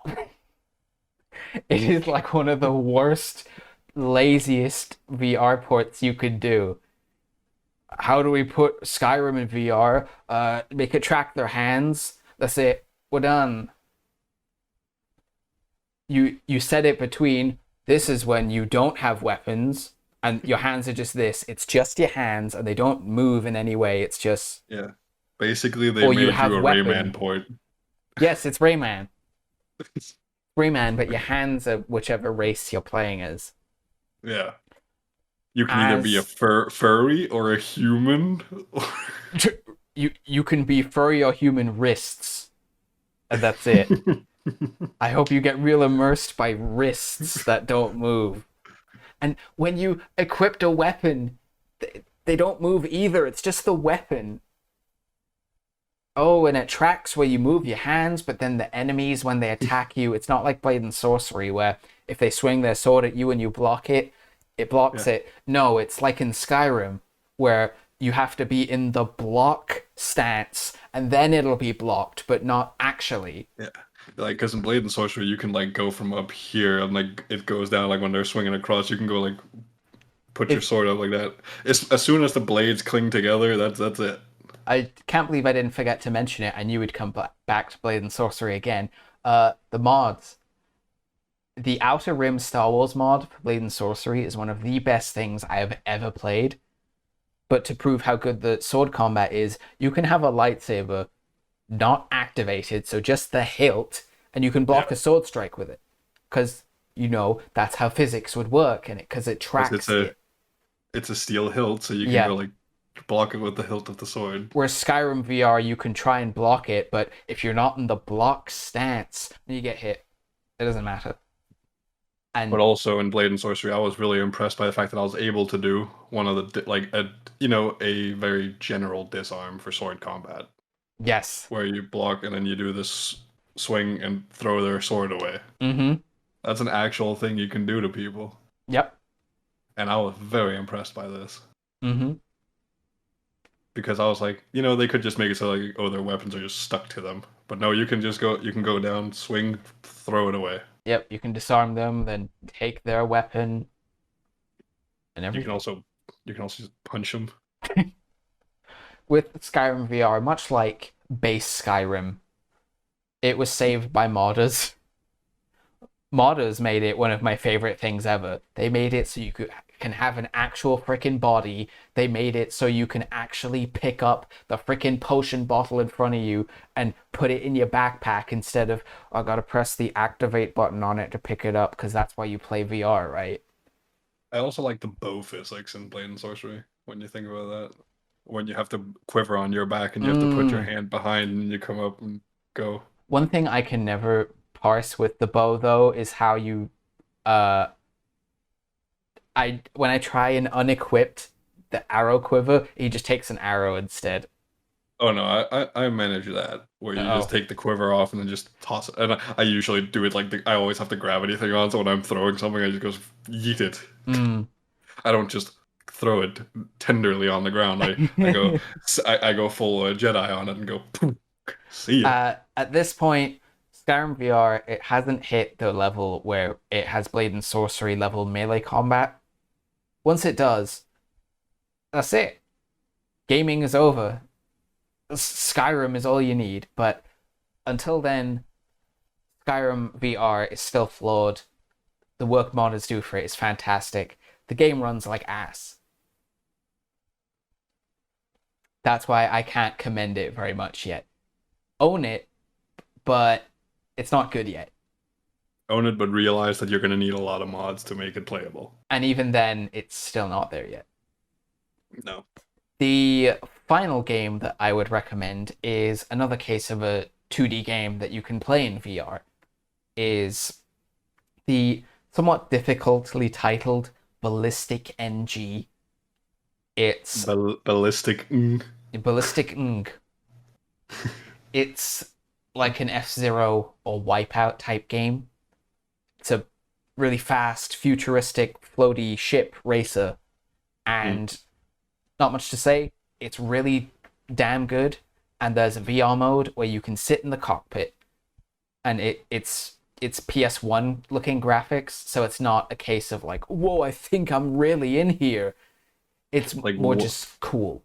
It is like one of the worst, laziest VR ports you could do. How do we put Skyrim in VR? Make it track their hands. That's it. We're done. You set it between this is when you don't have weapons and your hands are just this. It's just your hands and they don't move in any way. It's just Yeah. Basically, they or you made have you a weapon. Rayman port. Yes, it's Rayman. Rayman, but your hands are whichever race you're playing as. Yeah. You can either be a As furry or a human. you can be furry or human wrists, and that's it. I hope you get real immersed by wrists that don't move. And when you equipped a weapon, they don't move either. It's just the weapon. Oh, and it tracks where you move your hands, but then the enemies, when they attack you, it's not like Blade and Sorcery, where if they swing their sword at you and you block it, it blocks Yeah. it. No, it's like in Skyrim, where you have to be in the block stance, and then it'll be blocked, but not actually. Yeah. Like, because in Blade and Sorcery, you can like go from up here and like it goes down. Like when they're swinging across, you can go like put your If sword up like that. It's as soon as the blades cling together, that's it. I can't believe I didn't forget to mention it, I knew we'd come back to Blade and Sorcery again. The mods. The Outer Rim Star Wars mod for Blade and Sorcery is one of the best things I have ever played. But to prove how good the sword combat is, you can have a lightsaber not activated, so just the hilt, and you can block Yeah. a sword strike with it. Because, that's how physics would work, and because it 'Cause tracks it. it's a steel hilt, so you can Yeah. go like block it with the hilt of the sword. Whereas Skyrim VR, you can try and block it, but if you're not in the block stance, then you get hit. It doesn't matter. But And also in Blade and Sorcery, I was really impressed by the fact that I was able to do one of the like a very general disarm for sword combat, yes. where you block and then you do this swing and throw their sword away. Mm-hmm. That's an actual thing you can do to people, Yep. and I was very impressed by this Mm-hmm. because I was like, they could just make it so like, oh, their weapons are just stuck to them, but no, you can go down, swing, throw it away. Yep. You can disarm them, then take their weapon. and You can everything. also just punch them. With Skyrim VR, much like base Skyrim, it was saved by modders. Modders made it one of my favorite things ever. They made it so can have an actual freaking body. They made it so you can actually pick up the freaking potion bottle in front of you and put it in your backpack instead of I gotta press the activate button on it to pick it up because that's why you play VR, right? I also like the bow physics in Blade and Sorcery when you think about that. When you have to quiver on your back and you have to put your Mm. hand behind and you come up and go. One thing I can never parse with the bow though is how you uh I when I try and unequipped the arrow quiver, he just takes an arrow instead. Oh no, I manage that where you just Oh. take the quiver off and then just toss it. And I usually do it like I always have the gravity thing on, so when I'm throwing something, I just goes yeet it. Mm. I don't just throw it tenderly on the ground. I go full Jedi on it and go poof, see ya. At this point, Skyrim VR it hasn't hit the level where it has blade and sorcery level melee combat. Once it does, that's it. Gaming is over. Skyrim is all you need. But until then, Skyrim VR is still flawed. The work modders do for it is fantastic. The game runs like ass. That's why I can't commend it very much yet. Own it, but it's not good yet. Own it, but realize that you're gonna need a lot of mods to make it playable. And even then, it's still not there yet. No. The final game that I would recommend is another case of a 2D game that you can play in VR. Is the somewhat difficultly titled Ballistic NG. It's Ballistic. Ballistic Ng. It's like an F-Zero or Wipeout type game. It's a really fast, futuristic, floaty ship racer, and not much to say. It's really damn good, and there's a VR mode where you can sit in the cockpit, and it's PS1 looking graphics, so it's not a case of like, whoa, I think I'm really in here. It's Like more just cool.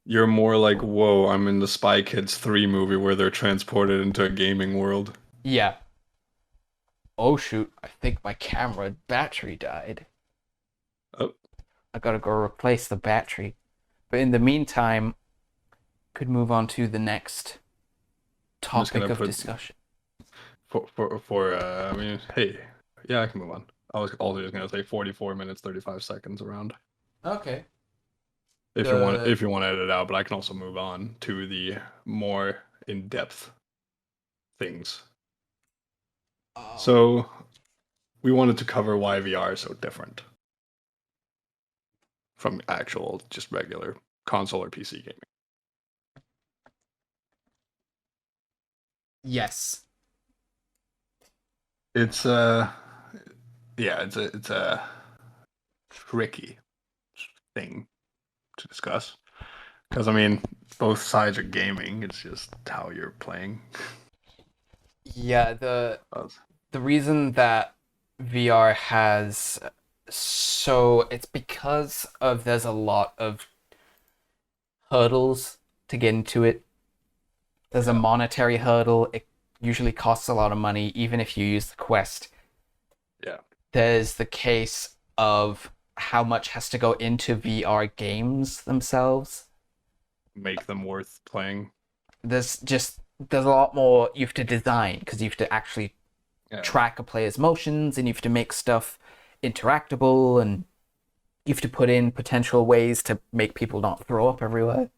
you're more like, whoa, I'm in the Spy Kids 3 movie where they're transported into a gaming world. Yeah. Oh shoot, I think my camera battery died. Oh, I gotta go replace the battery. But in the meantime, could move on to the next I'm just topic gonna of put discussion. I mean, hey, yeah, I can move on. I was also just gonna say 44 minutes 35 seconds around. Okay. If you want to edit it out, but I can also move on to the more in-depth things. So we wanted to cover why VR is so different from actual just regular console or PC gaming. Yes. It's yeah, it's a tricky thing to discuss because I mean both sides are gaming. It's just how you're playing. Yeah, the reason that VR has it's because of there's a lot of hurdles to get into it. There's a monetary hurdle. It usually costs a lot of money, even if you use the Quest. Yeah. There's the case of how much has to go into VR games themselves. Make them worth playing. There's a lot more you have to design because you have to actually track a player's motions and you have to make stuff interactable and you have to put in potential ways to make people not throw up everywhere.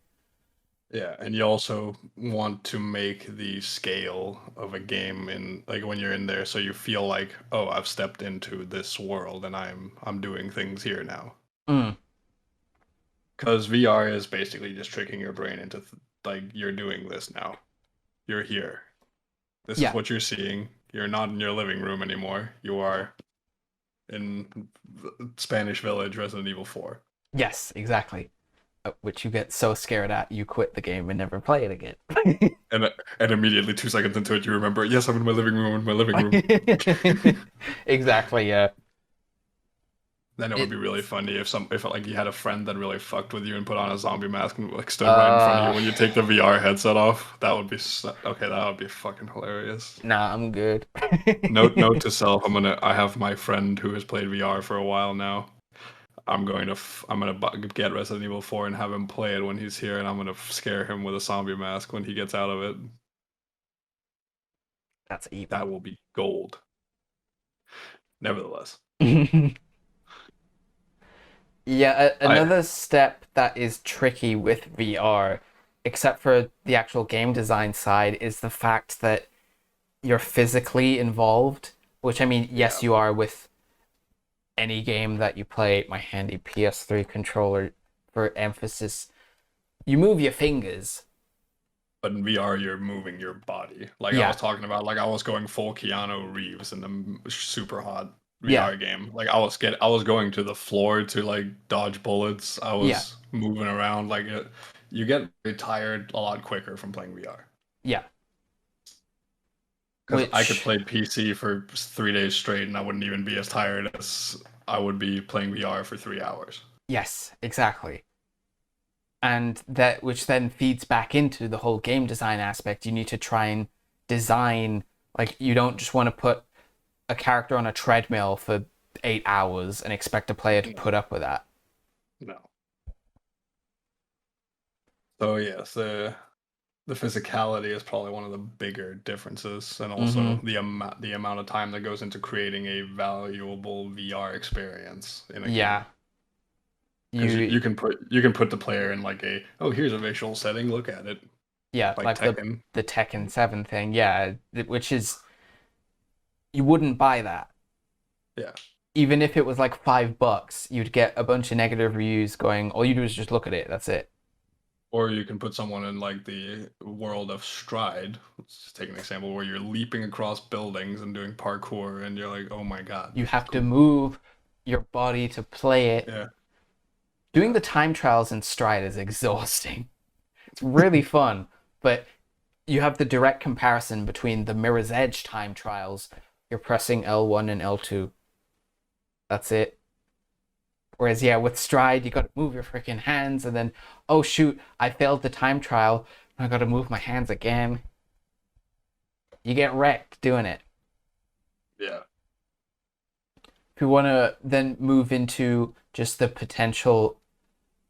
Yeah, and you also want to make the scale of a game in like when you're in there so you feel like, oh, I've stepped into this world and I'm doing things here now. Mm. Because VR is basically just tricking your brain into like you're doing this now. You're here. This is Yeah. what you're seeing. You're not in your living room anymore. You are in Spanish Village, Resident Evil 4. Yes, exactly. Which you get so scared at, you quit the game and never play it again. And immediately 2 seconds into it, you remember, yes, I'm in my living room. I'm in my living room. Exactly, yeah. Then it would be really It's funny if like you had a friend that really fucked with you and put on a zombie mask and like stood right in front of you uh when you take the VR headset off. That would be okay. That would be fucking hilarious. nah, I'm good. Note to self: I have my friend who has played VR for a while now. I'm gonna get Resident Evil 4 and have him play it when he's here, and I'm gonna scare him with a zombie mask when he gets out of it. That's evil. That will be gold. Nevertheless, Yeah, I another step that is tricky with VR, except for the actual game design side, is the fact that you're physically involved, which I mean, yeah, yes, you are with any game that you play. My handy PS3 controller for emphasis. You move your fingers. but in VR you're moving your body. Like I Yeah, was talking about, like I was going full Keanu Reeves in the super hot yeah, VR game. Like I was going to the floor to like dodge bullets. I yeah, was moving around. You get very tired a lot quicker from playing VR. yeah. Because I could Which, play PC for 3 days straight and I wouldn't even be as tired as I would be playing VR for 3 hours. yes, exactly. And that which then feeds back into the whole game design aspect. You need to try and design, like, you don't just want to put a character on a treadmill for 8 hours and expect a player to No, put up with that. no. So yes, the physicality is probably one of the bigger differences, and Mm-hmm. also the amount of time that goes into creating a valuable VR experience in a Yeah. game. Because You you can put the player in like here's a visual setting, look at it, yeah, like like Tekken. the Tekken 7 thing. Yeah, which is you wouldn't buy that. Yeah. Even if it was like $5, you'd get a bunch of negative reviews going, all you do is just look at it. That's it. Or you can put someone in like the world of Stride. Let's just take an example where you're leaping across buildings and doing parkour, and you're like, oh my god, You this is have to cool. move your body to play it. Yeah, Doing yeah, the time trials in Stride is exhausting. It's really fun, but you have the direct comparison between the Mirror's Edge time trials. You're pressing L1 and L2. That's it. Whereas, yeah, with Stride, you got to move your freaking hands, and then, oh shoot, I failed the time trial. I got to move my hands again. You get wrecked doing it. yeah. If we want to then move into just the potential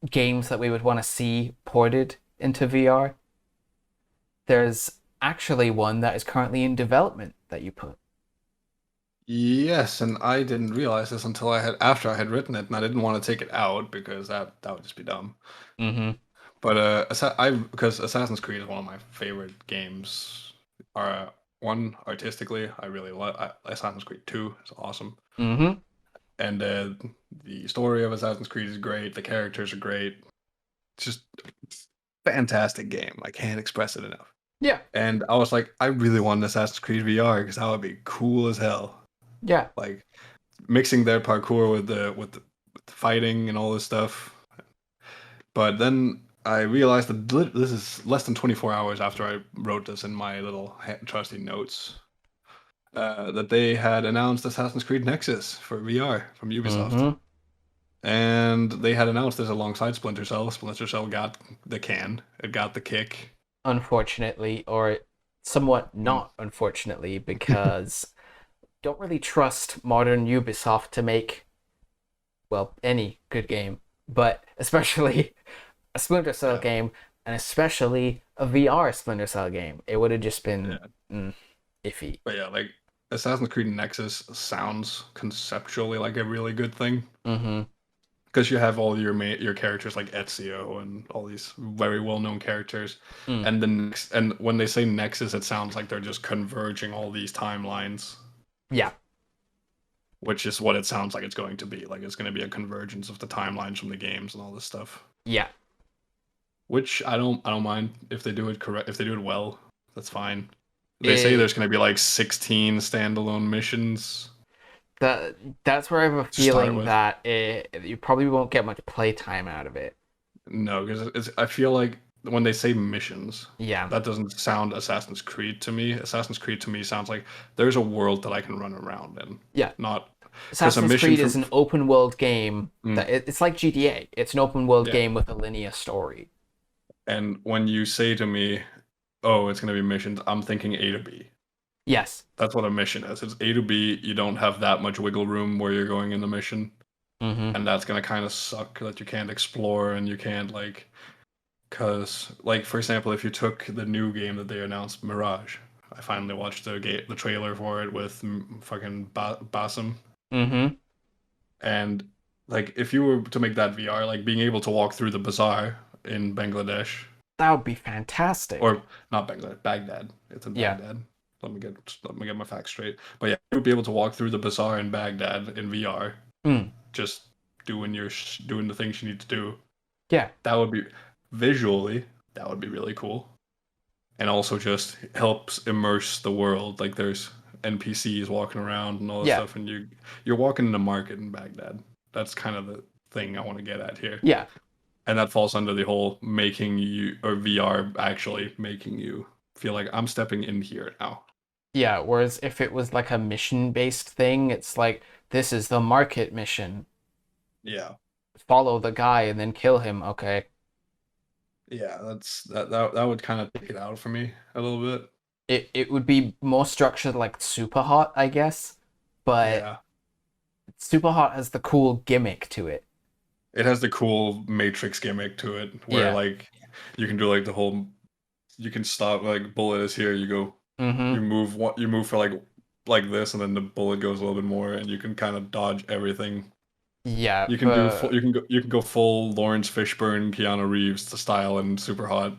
games that we would want to see ported into VR, there's actually one that is currently in development that you put. Yes, and I didn't realize this until after I had written it, and I didn't want to take it out because that would just be dumb. Mm-hmm. But I because Assassin's Creed is one of my favorite games. One artistically, I really love Assassin's Creed 2. It's awesome, Mm-hmm. and the story of Assassin's Creed is great. The characters are great. It's just fantastic game. I can't express it enough. Yeah. And I was like, I really want an Assassin's Creed VR because that would be cool as hell. Yeah. Like mixing their parkour with the fighting and all this stuff. But then I realized that this is less than 24 hours after I wrote this in my little trusty notes. That they had announced Assassin's Creed Nexus for VR from Ubisoft. Mm-hmm. And they had announced this alongside Splinter Cell. Splinter Cell got the can, it got the kick. Unfortunately, or somewhat Mm. not unfortunately, because don't really trust modern Ubisoft to make, well, any good game, but especially a Splinter Cell Yeah, game, and especially a VR Splinter Cell game. It would have just been yeah. iffy. But yeah, like Assassin's Creed Nexus sounds conceptually like a really good thing Mm-hmm. because you have all your characters like Ezio and all these very well-known characters, Mm. and and when they say Nexus, it sounds like they're just converging all these timelines, Yeah, which is what it sounds like it's going to be. Like it's going to be a convergence of the timelines from the games and all this stuff. yeah. Which I don't mind if they do it correct, if they do it well, that's fine. They say It, there's going to be like 16 standalone missions that that's where I have a to start feeling with. that you probably won't get much playtime out of it. No, because I feel like when they say missions, Yeah, that doesn't sound Assassin's Creed to me. Assassin's Creed to me sounds like there's a world that I can run around in. yeah, Not because a Assassin's mission Creed is from an open world game mm, that it's like GTA. It's an open world yeah. game with a linear story. And when you say to me, "Oh, it's gonna be missions," I'm thinking A to B. Yes. That's what a mission is. It's A to B. You don't have that much wiggle room where you're going in the mission, Mm-hmm. and that's gonna kind of suck that you can't explore and you can't cause for example, if you took the new game that they announced, Mirage, I finally watched the trailer for it with fucking Basim, Mm-hmm. and if you were to make that VR, like being able to walk through the bazaar in Bangladesh, That would be fantastic. or not Bangladesh, Baghdad. It's in Yeah. Baghdad. Let me get my facts straight. But yeah, you would be able to walk through the bazaar in Baghdad in VR, Mm. just doing the things you need to do. Yeah. That would be visually that would be really cool, and also just helps immerse the world. Like there's NPCs walking around and all this Yeah. stuff, and you're walking in a market in Baghdad. That's kind of the thing I want to get at here. Yeah. And that falls under the whole making you, or VR actually making you feel like I'm stepping in here now. Yeah. Whereas if it was like a mission-based thing, it's like this is the market mission. Yeah. Follow the guy and then kill him. Okay. Yeah, that would kind of take it out for me a little bit. It would be more structured like Super Hot, I guess. But Yeah. Super Hot has the cool gimmick to it. It has the cool Matrix gimmick to it where Yeah. you can do the whole you can stop bullet is here, you go Mm-hmm. you move for this and then the bullet goes a little bit more and you can kind of dodge everything. Yeah. You can do full, you can go full Lawrence Fishburne, Keanu Reeves to style and super hot.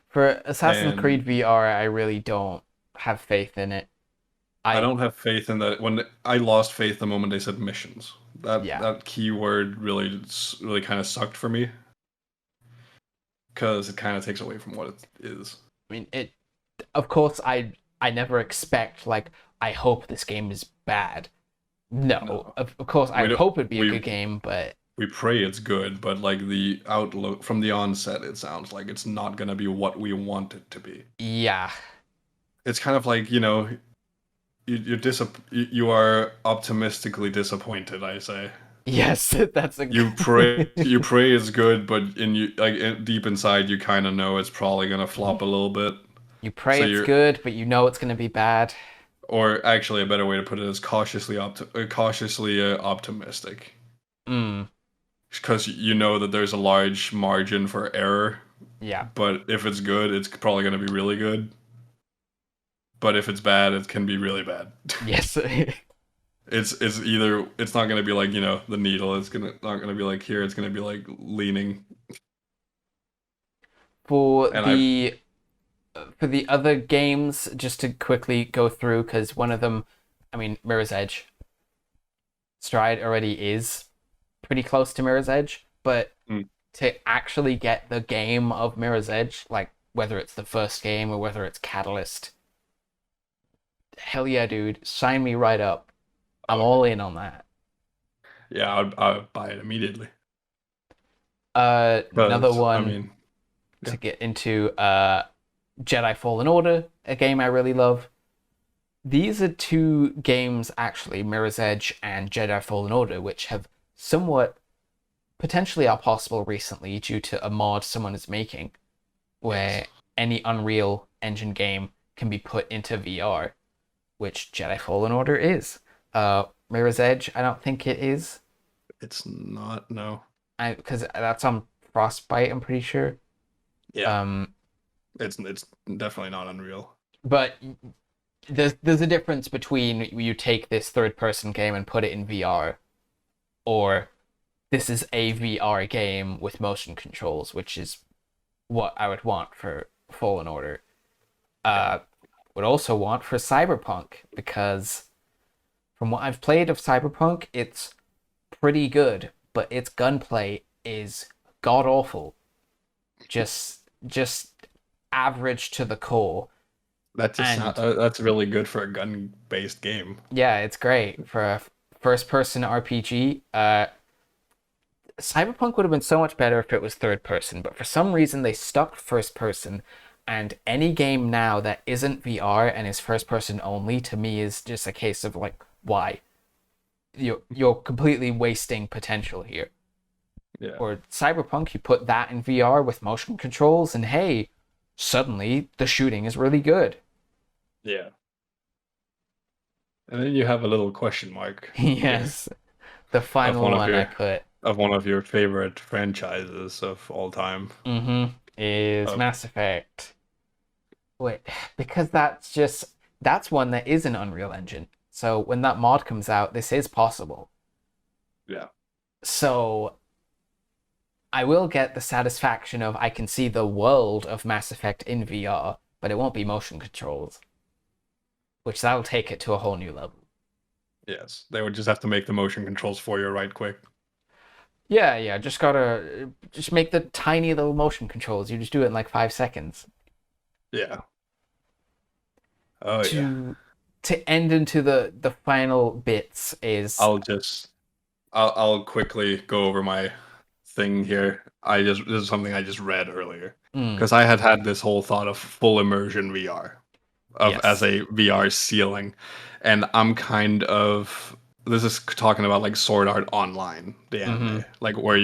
For Assassin's And Creed VR, I really don't have faith in it. I I don't have faith in that. When I lost faith the moment they said missions, yeah. that keyword really kind of sucked for me because it kind of takes away from what it is. I mean it of course I never expect like I hope this game is bad. No. No, Of course we I don't. hope it'd be a We good game, but we pray it's good, but the outlook from the onset, it sounds like it's not gonna be what we want it to be. yeah. It's kind of you are optimistically disappointed. I say Yes, that's a you pray it's good, but deep inside you kind of know it's probably gonna flop a little bit. you pray So it's you're good, but you know it's gonna be bad. or actually a better way to put it is cautiously optimistic Mm, because you know that there's a large margin for error, yeah. but if it's good, it's probably gonna be really good. But if it's bad, it can be really bad. Yes. It's either it's not gonna be the needle. It's not gonna be here. It's gonna be leaning. For And I the other games, just to quickly go through, because one of them, I mean, Mirror's Edge. Stride already is pretty close to Mirror's Edge, but mm, to actually get the game of Mirror's Edge, like whether it's the first game or whether it's Catalyst, hell yeah, dude, sign me right up. I'm all in on that. yeah, I'd buy it immediately. Another Because I one mean, to yeah, get into, Jedi Fallen Order, a game I really love. These are two games, actually, Mirror's Edge and Jedi Fallen Order, which have somewhat potentially are possible recently due to a mod someone is making, where any Unreal Engine game can be put into VR, which Jedi Fallen Order is. Mirror's Edge, I don't think it is, it's not no. because that's on Frostbite, I'm pretty sure. Yeah, Um, it's definitely not Unreal. but there's a difference between you take this third person game and put it in VR, or this is a VR game with motion controls, which is what I would want for Fallen Order. Yeah, Would also want for Cyberpunk, because from what I've played of Cyberpunk, it's pretty good, but its gunplay is god awful. Just average to the core. And that's really good for a gun-based game. yeah, it's great for a first person RPG. Cyberpunk would have been so much better if it was third person, but for some reason they stuck first person. And any game now that isn't VR and is first person only, to me, is just a case of like, why? you're completely wasting potential here. Yeah. Or Cyberpunk, you put that in VR with motion controls, and hey, suddenly the shooting is really good. Yeah. And then you have a little question mark here Yes, the of final one of one I your put favorite franchises of all time. is Of Mass Effect. Wait, because that's one that is an Unreal Engine. So when that mod comes out, this is possible. yeah. So I will get the satisfaction of I can see the world of Mass Effect in VR, but it won't be motion controls, which that'll take it to a whole new level. Yes. They would just have to make the motion controls for you right quick. Yeah, yeah, just make the tiny little motion controls. You just do it in like 5 seconds. Yeah. Oh yeah. To to end into the final bits is I'll just I'll quickly go over my thing here. This is something I just read earlier mm, because I had this whole thought of full immersion VR of as yes. a VR ceiling, and I'm kind of this is talking about like Sword Art Online, the Mm-hmm. anime, like where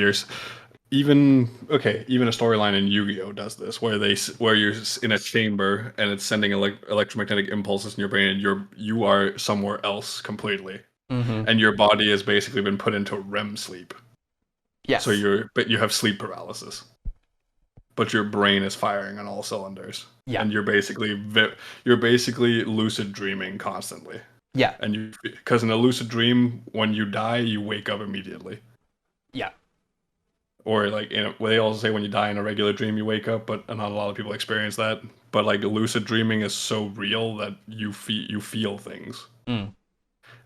even a storyline in Yu-Gi-Oh does this where where you're in a chamber and it's sending electromagnetic impulses in your brain and you are somewhere else completely, Mm-hmm. and your body has basically been put into REM sleep. So Yes. you have sleep paralysis, but your brain is firing on all cylinders, Yeah. and you're basically lucid dreaming constantly. Yeah. And you because in a lucid dream, when you die, you wake up immediately. Yeah. Or like well, they also say when you die in a regular dream, you wake up, but not a lot of people experience that. But like lucid dreaming is so real that you feel things. Mm.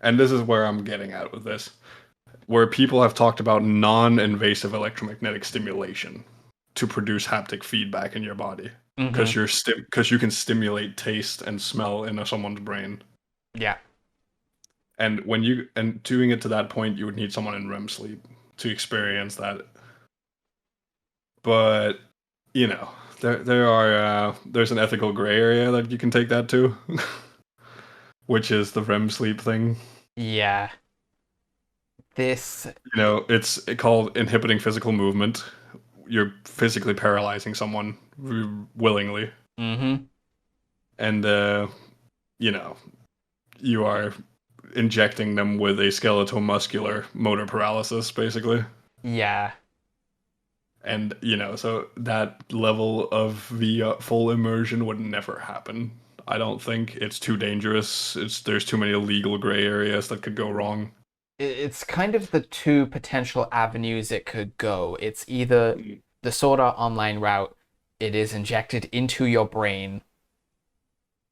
And this is where I'm getting at with this, where people have talked about non-invasive electromagnetic stimulation to produce haptic feedback in your body Mm-hmm. because you can stimulate taste and smell in someone's brain. Yeah. And when you and doing it to that point, you would need someone in REM sleep to experience that. But you know, there's an ethical gray area that you can take that to, which is the REM sleep thing. Yeah. This. It's called inhibiting physical movement. You're physically paralyzing someone willingly, Mm-hmm. and you know, you are injecting them with a skeletal muscular motor paralysis, basically. Yeah. And so that level of the full immersion would never happen. I don't think it's too dangerous. There's too many legal gray areas that could go wrong. It's kind of the two potential avenues it could go. It's either Mm, the Sword Art Online route, it is injected into your brain,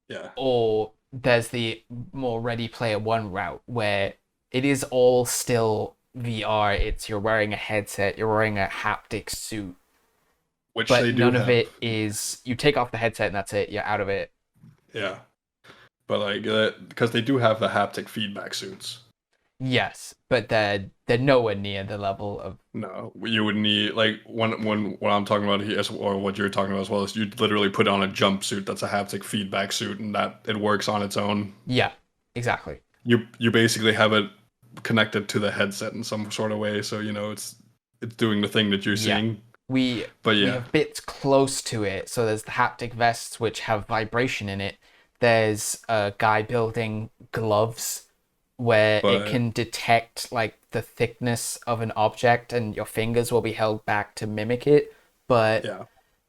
yeah, or there's the more Ready Player One route where it is all still VR. It's you're wearing a headset, you're wearing a haptic suit, which but they do none of have. it is you take off the headset and that's it, you're out of it. Yeah, but like because they do have the haptic feedback suits. Yes, but they're nowhere near the level of No, you would need like when what I'm talking about here, or what you're talking about as well, is you literally put on a jumpsuit that's a haptic feedback suit, and that it works on its own. yeah, exactly. You basically have it connected to the headset in some sort of way, so it's doing the thing that you're Yeah. seeing. We But we yeah, have bits close to it. So there's the haptic vests which have vibration in it. There's a guy building gloves where it but can detect like the thickness of an object and your fingers will be held back to mimic it. But yeah,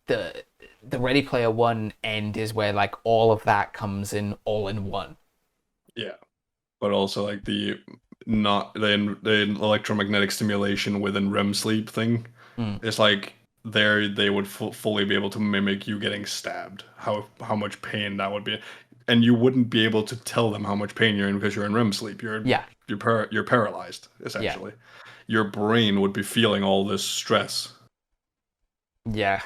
the the Ready Player One end is where like all of that comes in all in one. yeah. But also like not the electromagnetic stimulation within REM sleep thing. Mm. It's like there they would fully be able to mimic you getting stabbed. How much pain that would be, and you wouldn't be able to tell them how much pain you're in because you're in REM sleep. Yeah, You're paralyzed yeah, essentially. Your brain would be feeling all this stress. yeah,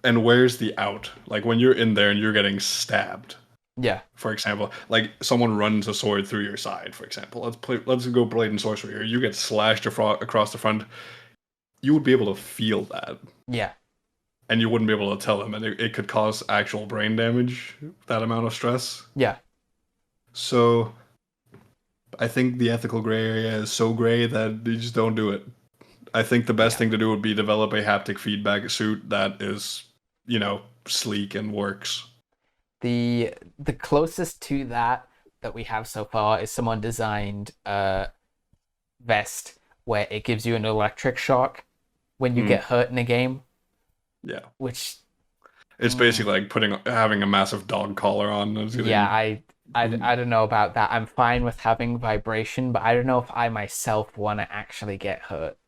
And where's the out? Like when you're in there and you're getting stabbed, yeah, for example, like someone runs a sword through your side, for example. Let's go blade and sorcery here. You get slashed across the front. You would be able to feel that, yeah, and you wouldn't be able to tell them, and it could cause actual brain damage. That amount of stress. yeah. So I think the ethical gray area is so gray that you just don't do it. I think the best Yeah. thing to do would be develop a haptic feedback suit that is, sleek and works. The closest to that we have so far is someone designed a vest where it gives you an electric shock when you Mm, get hurt in a game, yeah. which It's mm, basically like having a massive dog collar on. It's yeah, gonna I don't know about that. I'm fine with having vibration, but I don't know if I myself want to actually get hurt.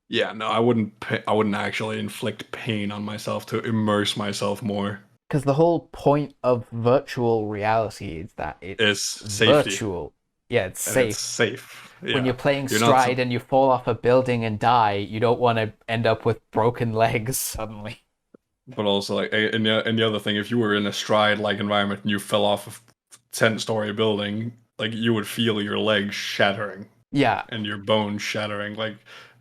Yeah, no, I wouldn't actually inflict pain on myself to immerse myself more. Because the whole point of virtual reality is that Is it's safety virtual. Yeah, it's and it's safe. safe. When Yeah, you're playing you're not. Stride and you fall off a building and die, you don't want to end up with broken legs suddenly. But also, like, and the other thing, if you were in a stride-like environment and you fell off a 10-story building, like you would feel your legs shattering Yeah, and your bones shattering. Like,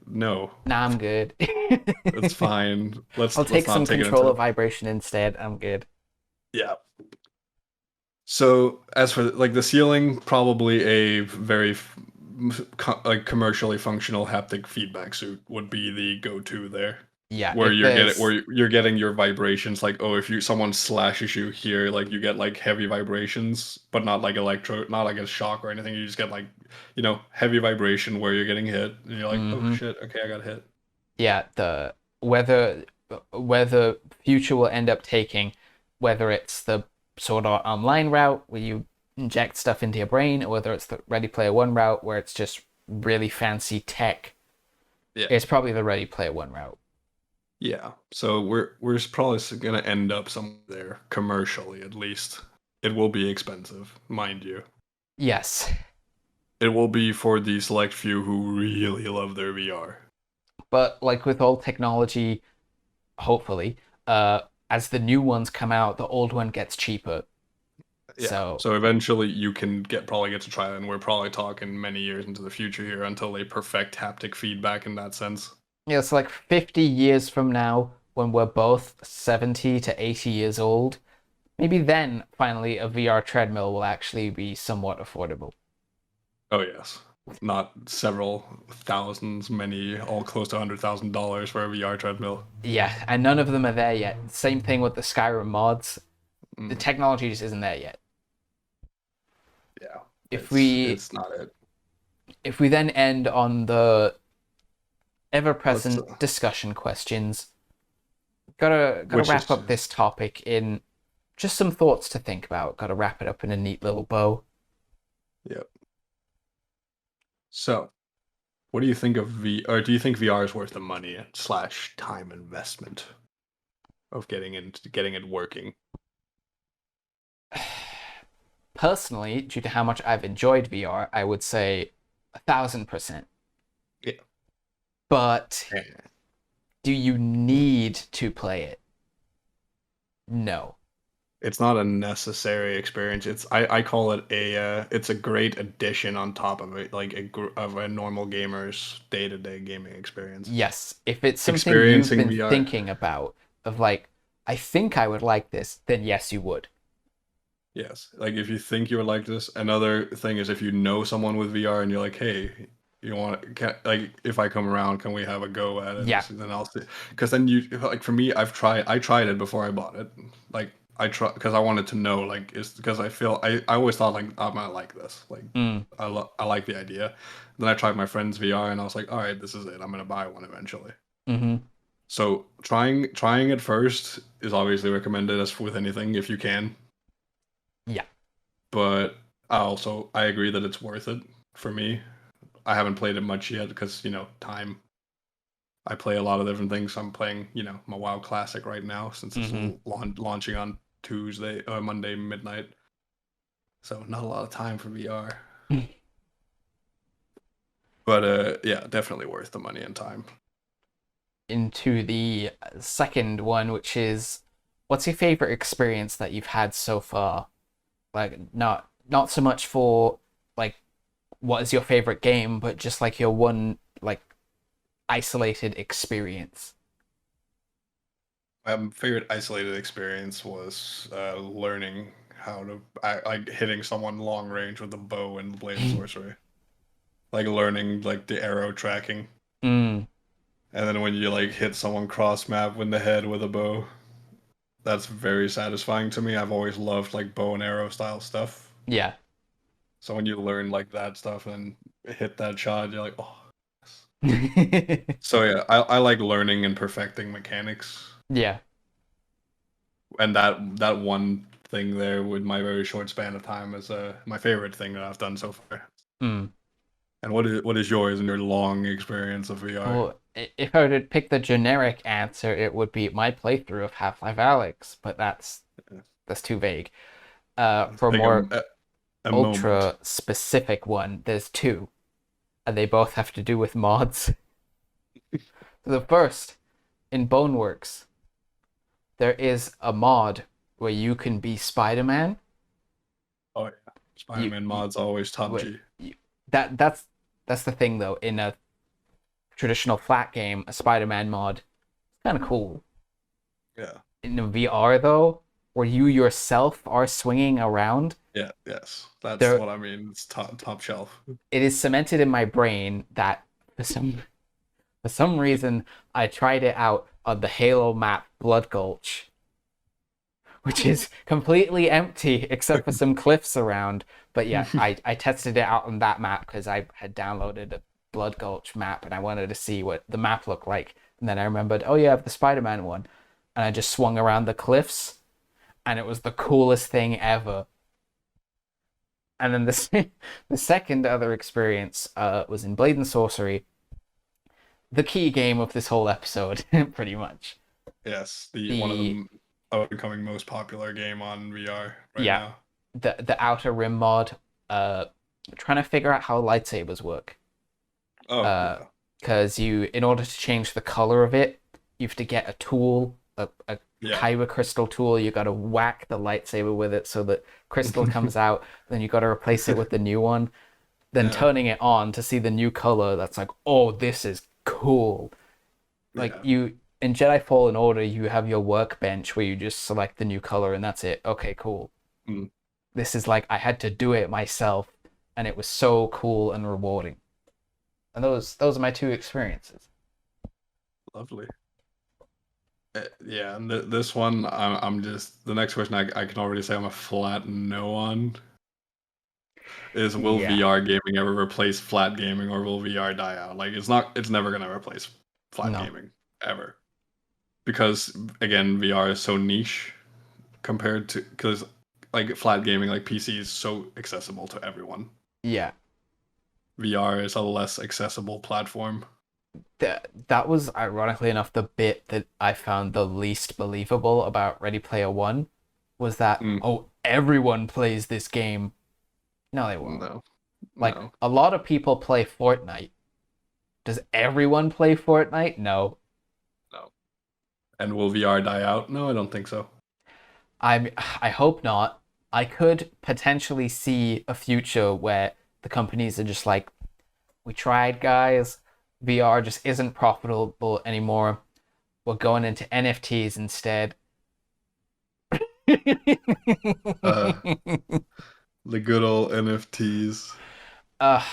no, nah, I'm good. it's fine. I'll Let's take not some take it into. controller vibration instead. I'm good. Yeah. So as for like the ceiling, probably a very like commercially functional haptic feedback suit would be the go-to there, Yeah, where if there's you're getting your vibrations. Like, oh, if you someone slashes you here, like you get like heavy vibrations, but not like not like a shock or anything. You just get like heavy vibration where you're getting hit, and you're like, oh hmm shit, okay, I got hit. yeah, the whether future will end up taking, whether it's the Sword Art Online route where you inject stuff into your brain, or whether it's the Ready Player One route where it's just really fancy tech, Yeah. it's probably the Ready Player One route. Yeah, so we're probably gonna end up somewhere there commercially, at least. It will be expensive, mind you. Yes, It will be for the select few who really love their VR. but like with all technology, hopefully, as the new ones come out, the old one gets cheaper. Yeah, So so eventually you can probably get to try it, and we're probably talking many years into the future here until they perfect haptic feedback in that sense. yeah, it's like 50 years from now when we're both 70 to 80 years old. Maybe then finally a VR treadmill will actually be somewhat affordable. Oh yes, not several thousands, many, all close to $100,000 for a VR treadmill. Yeah, and none of them are there yet. Same thing with the Skyrim mods. The Mm, technology just isn't there yet. yeah, If we it's not it. if we then end on the Let's ever-present discussion questions, gotta which wrap is up this topic in just some thoughts to think about. Gotta wrap it up in a neat little bow. yeah. So, what do you think of or do you think VR is worth the money slash time investment of getting it working? Personally, due to how much I've enjoyed VR, I would say 1,000%. Yeah. But Eh, do you need to play it? No. It's not a necessary experience. I call it it's a great addition on top of it, like of a normal gamer's day-to-day gaming experience. Yes, if it's something you've Experiencing been VR. thinking about, of like, I think I would like this, then yes, you would. Yes. Like if you think you would like this, another thing is if you know someone with VR and you're like, hey, you want like if I come around, can we have a go at it? Yeah. Then I'll see. Because then like for me, I tried it before I bought it. Like I try because I wanted to know like is because I always thought like I'm gonna like this. Like Mm. I like the idea. Then I tried my friend's VR and I was like, all right, this is it. I'm gonna buy one eventually. Mm-hmm. So trying it first is obviously recommended as with anything if you can. Yeah. But I agree that it's worth it for me. I haven't played it much yet because time. I play a lot of different things. I'm playing my WoW Classic right now since it's Mm-hmm. launching on Tuesday or Monday midnight. So not a lot of time for VR. But yeah, definitely worth the money and time. Into the second one, which is, what's your favorite experience that you've had so far? Like, not so much for like what is your favorite game, but just like your one like isolated experience. My favorite isolated experience was learning how to like hitting someone long range with a bow and blade and sorcery, like learning like the arrow tracking, Mm, and then when you like hit someone cross map in the head with a bow, that's very satisfying to me. I've always loved like bow and arrow style stuff. yeah. So when you learn like that stuff and hit that shot, you're like, oh. So yeah, I like learning and perfecting mechanics, Yeah. and that one thing there with my very short span of time is my favorite thing that I've done so far. Mm. And what is yours in your long experience of VR? Well, if I were to pick the generic answer, it would be my playthrough of Half-Life Alyx, but that's too vague. For a Take more a moment. ultra specific one, there's two, and they both have to do with mods. So the first, in Boneworks, there is a mod where you can be Spider-Man. Oh yeah, You, Spider-Man you, mods always top wait, G. you that's the thing though. In a traditional flat game, a Spider-Man mod, it's kind of cool. Yeah, In a VR though, where you yourself are swinging around, yeah, yes. That's there what I mean. It's top shelf. it is cemented in my brain that for some reason I tried it out on the Halo map Blood Gulch, which is completely empty except for some cliffs around. But yeah, I tested it out on that map because I had downloaded a Blood Gulch map and I wanted to see what the map looked like. And then I remembered, oh yeah, I have the Spider-Man one. And I just swung around the cliffs and it was the coolest thing ever. And then the second other experience was in Blade and Sorcery, the key game of this whole episode, pretty much. Yes, the one of The the becoming most popular game on VR right Yeah, now. the Outer Rim mod, uh, trying to figure out how lightsabers work. Oh yeah, Because in order to change the color of it, you have to get a tool, a yeah. kyber crystal tool. You got to whack the lightsaber with it so that crystal comes out. Then you got to replace it with the new one. Then Yeah, turning it on to see the new color. That's like, oh, this is cool. Like yeah. you in Jedi Fallen Order, you have your workbench where you just select the new color and that's it. Okay, cool. Mm, This is like I had to do it myself, and it was so cool and rewarding. And those are my two experiences. lovely. Yeah, and this one, I'm just the next question. I can already say I'm a flat no on. Is will Yeah. VR gaming ever replace flat gaming, or will VR die out? Like it's not. It's never gonna replace flat No. gaming ever, because again, VR is so niche compared to because like flat gaming, like PC is so accessible to everyone. Yeah. VR is a less accessible platform. That was ironically enough the bit that I found the least believable about Ready Player One was that Mm, oh everyone plays this game. No, they won't. no, Like no. a lot of people play Fortnite. Does everyone play Fortnite? No. No. And will VR die out? No, I don't think so. I hope not. I could potentially see a future where the companies are just like, we tried, guys. VR just isn't profitable anymore. We're going into NFTs instead. Uh, the good old NFTs. uh,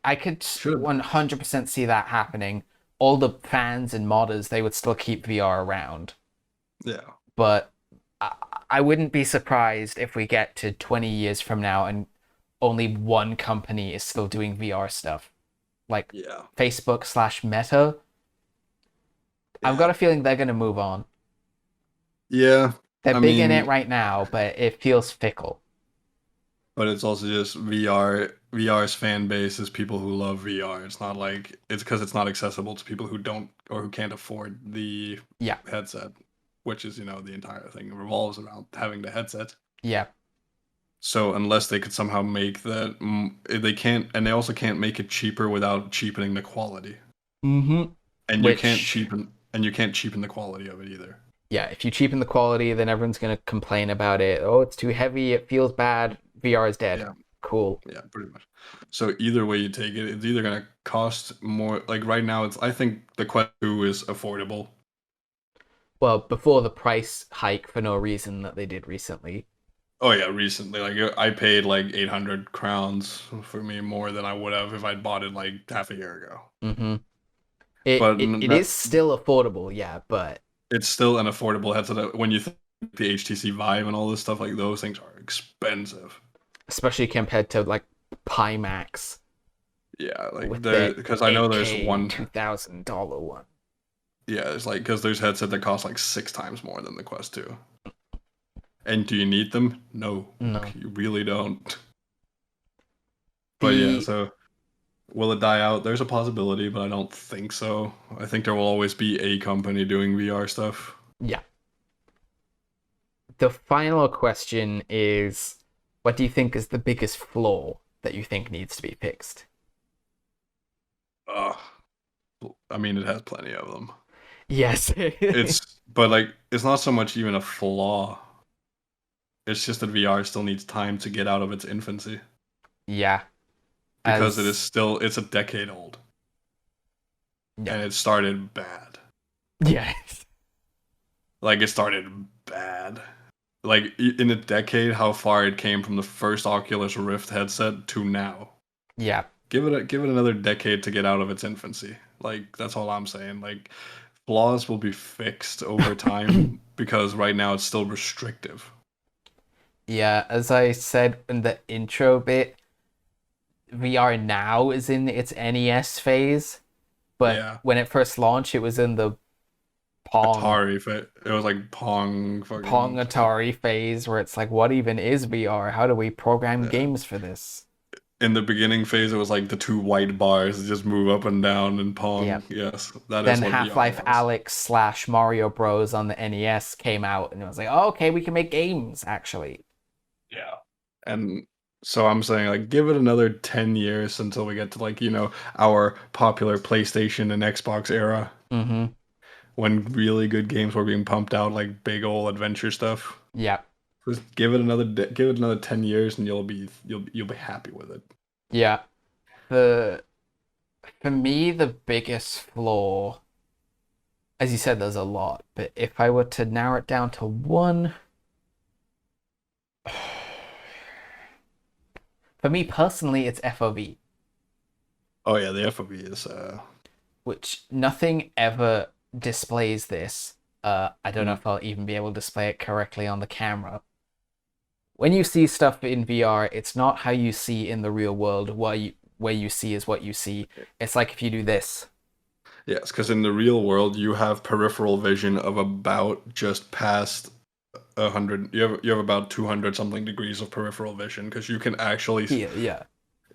I could Should. 100% see that happening. All the fans and modders, they would still keep VR around. Yeah. But I, I wouldn't be surprised if we get to 20 years from now and only one company is still doing VR stuff. Like Yeah. Facebook/Meta. I've got Yeah. a feeling they're going to move on. Yeah. They're I big in it mean, right now, but it feels fickle. but it's also just VR. VR's fan base is people who love VR. It's not like it's because it's not accessible to people who don't or who can't afford the Yeah, headset, which is, the entire thing revolves around having the headset. yeah. So unless they could somehow make that, they can't, and they also can't make it cheaper without cheapening the quality. Mm-hmm. And Which, you can't cheapen the quality of it either. yeah, if you cheapen the quality, then everyone's going to complain about it. Oh, it's too heavy. It feels bad. VR is dead. Yeah, Cool. yeah, pretty much. So either way you take it, it's either gonna cost more. Like right now, I think the Quest 2 is affordable. Well, before the price hike for no reason that they did recently. Oh yeah, recently. Like I paid like 800 crowns for me more than I would have if I'd bought it like half a year ago. Mm-hmm. It, But it it is still affordable, yeah, but it's still an affordable headset. When you think the HTC Vive and all this stuff, like those things are expensive. especially compared to like Pimax Yeah, like with their because I know there's 8K one. $2,000 one. Yeah, it's like because there's headset that cost like 6 times more than the Quest 2. And do you need them? No, No. you really don't. But yeah, The so will it die out? There's a possibility, but I don't think so. I think there will always be a company doing VR stuff. Yeah. The final question is, what do you think is the biggest flaw that you think needs to be fixed? Ugh. I mean, it has plenty of them. Yes. But like, it's not so much even a flaw. It's just that VR still needs time to get out of its infancy Yeah. because it is As still, it's a decade old yeah. and it started bad. Yes. Like, it started bad. Like, in a decade, how far it came from the first Oculus Rift headset to now. Yeah. Give it another decade to get out of its infancy. Like, that's all I'm saying. Like, flaws will be fixed over time because right now it's still restrictive. Yeah, as I said in the intro bit, VR now is in its NES phase, but Yeah. when it first launched, it was in the Pong Atari, it was like Pong Pong fucking. Atari phase where it's like, what even is VR? How do we program Yeah. games for this? In the beginning phase, it was like the two white bars that just move up and down in Yeah. Pong. Yes, that is Then what VR Half-Life was. Alyx slash Mario Bros on the NES came out, and it was like, oh, okay, we can make games actually. Yeah. And so I'm saying, like, give it another 10 years until we get to, like, our popular PlayStation and Xbox era Mm-hmm. when really good games were being pumped out, like big old adventure stuff. Yeah. Just give it another 10 years and you'll be happy with it. Yeah. The For me, the biggest flaw, as you said, there's a lot, but if I were to narrow it down to one, for me personally, it's FOV, Oh yeah, the FOV is which nothing ever displays this. I don't know mm, if I'll even be able to display it correctly on the camera. When you see stuff in VR, it's not how you see in the real world. Where you see is what you see. It's like if you do this. yes, because in the real world you have peripheral vision of about just past 100. You have about 200 something degrees of peripheral vision because you can actually, Here, yeah.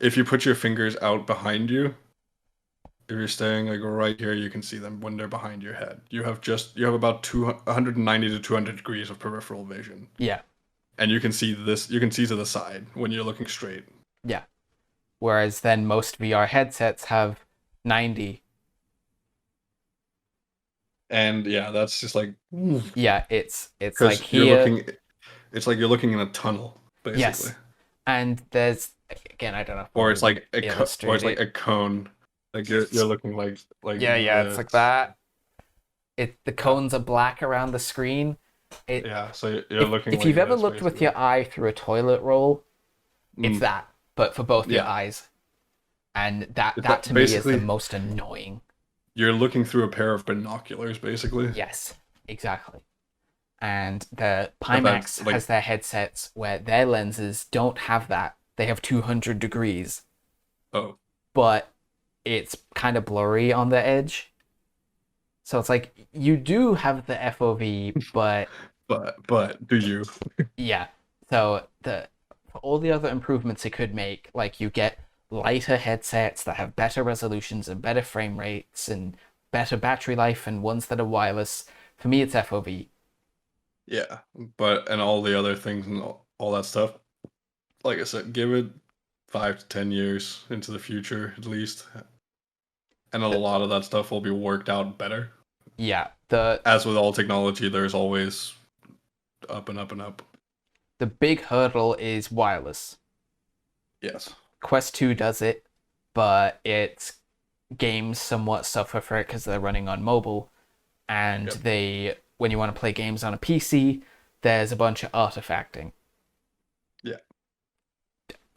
if you put your fingers out behind you, if you're staying like right here, you can see them when they're behind your head. You have about 190 to 200 degrees of peripheral vision, Yeah. and you can see this. You can see to the side when you're looking straight. Yeah. Whereas then most VR headsets have 90. And yeah, that's just like Yeah, it's like because you're here. looking. It's like you're looking in a tunnel, basically, Yes. And there's again, I don't know if or I'll it's like or illustrate it's like it. a cone. Like you're looking like Yeah, it's like this. that. The Yeah, cones are black around the screen. It yeah. So you're looking if like you've ever this, looked with basically. your eye through a toilet roll, it's Mm, that, but for both your yeah, eyes. And it's that to me is the basically most annoying. you're looking through a pair of binoculars, basically. Yes, exactly. And the But that's Pimax like, has their headsets where their lenses don't have that. They have 200 degrees, oh, but it's kind of blurry on the edge. So it's like you do have the FOV, but but do you? yeah. So the for all the other improvements it could make, like you get lighter headsets that have better resolutions and better frame rates and better battery life and ones that are wireless. For me, it's FOV. Yeah, but and all the other things and all that stuff. Like I said, give it 5 to 10 years into the future at least, and a lot of that stuff will be worked out better. Yeah, the As with all technology, there's always up and up and up. the big hurdle is wireless. Yes. Quest 2 does it, but its games somewhat suffer for it because they're running on mobile, and Yep. they when you want to play games on a PC, there's a bunch of artifacting.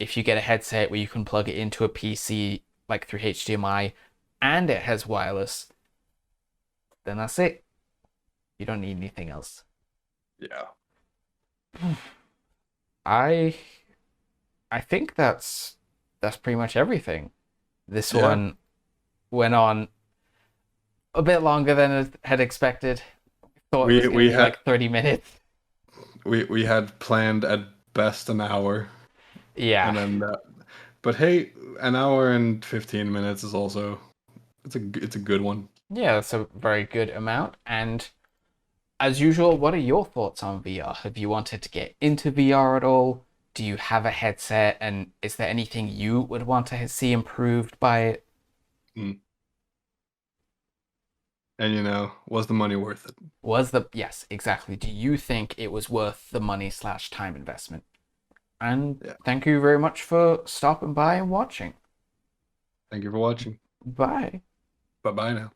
if you get a headset where you can plug it into a PC like through HDMI and it has wireless, then that's it. You don't need anything else. Yeah. I I think that's pretty much everything. This Yeah. one went on a bit longer than I had expected. Thought it was We gonna we be had like 30 minutes. we had planned at best an hour, Yeah. and then but hey, an hour and 15 minutes is also it's a good one. Yeah, that's a very good amount. And as usual, what are your thoughts on VR? Have you wanted to get into VR at all? Do you have a headset? And is there anything you would want to see improved by it? Mm. And was the money worth it? Yes, exactly. Do you think it was worth the money slash time investment? And Yeah. thank you very much for stopping by and watching. Thank you for watching. Bye. Bye bye now.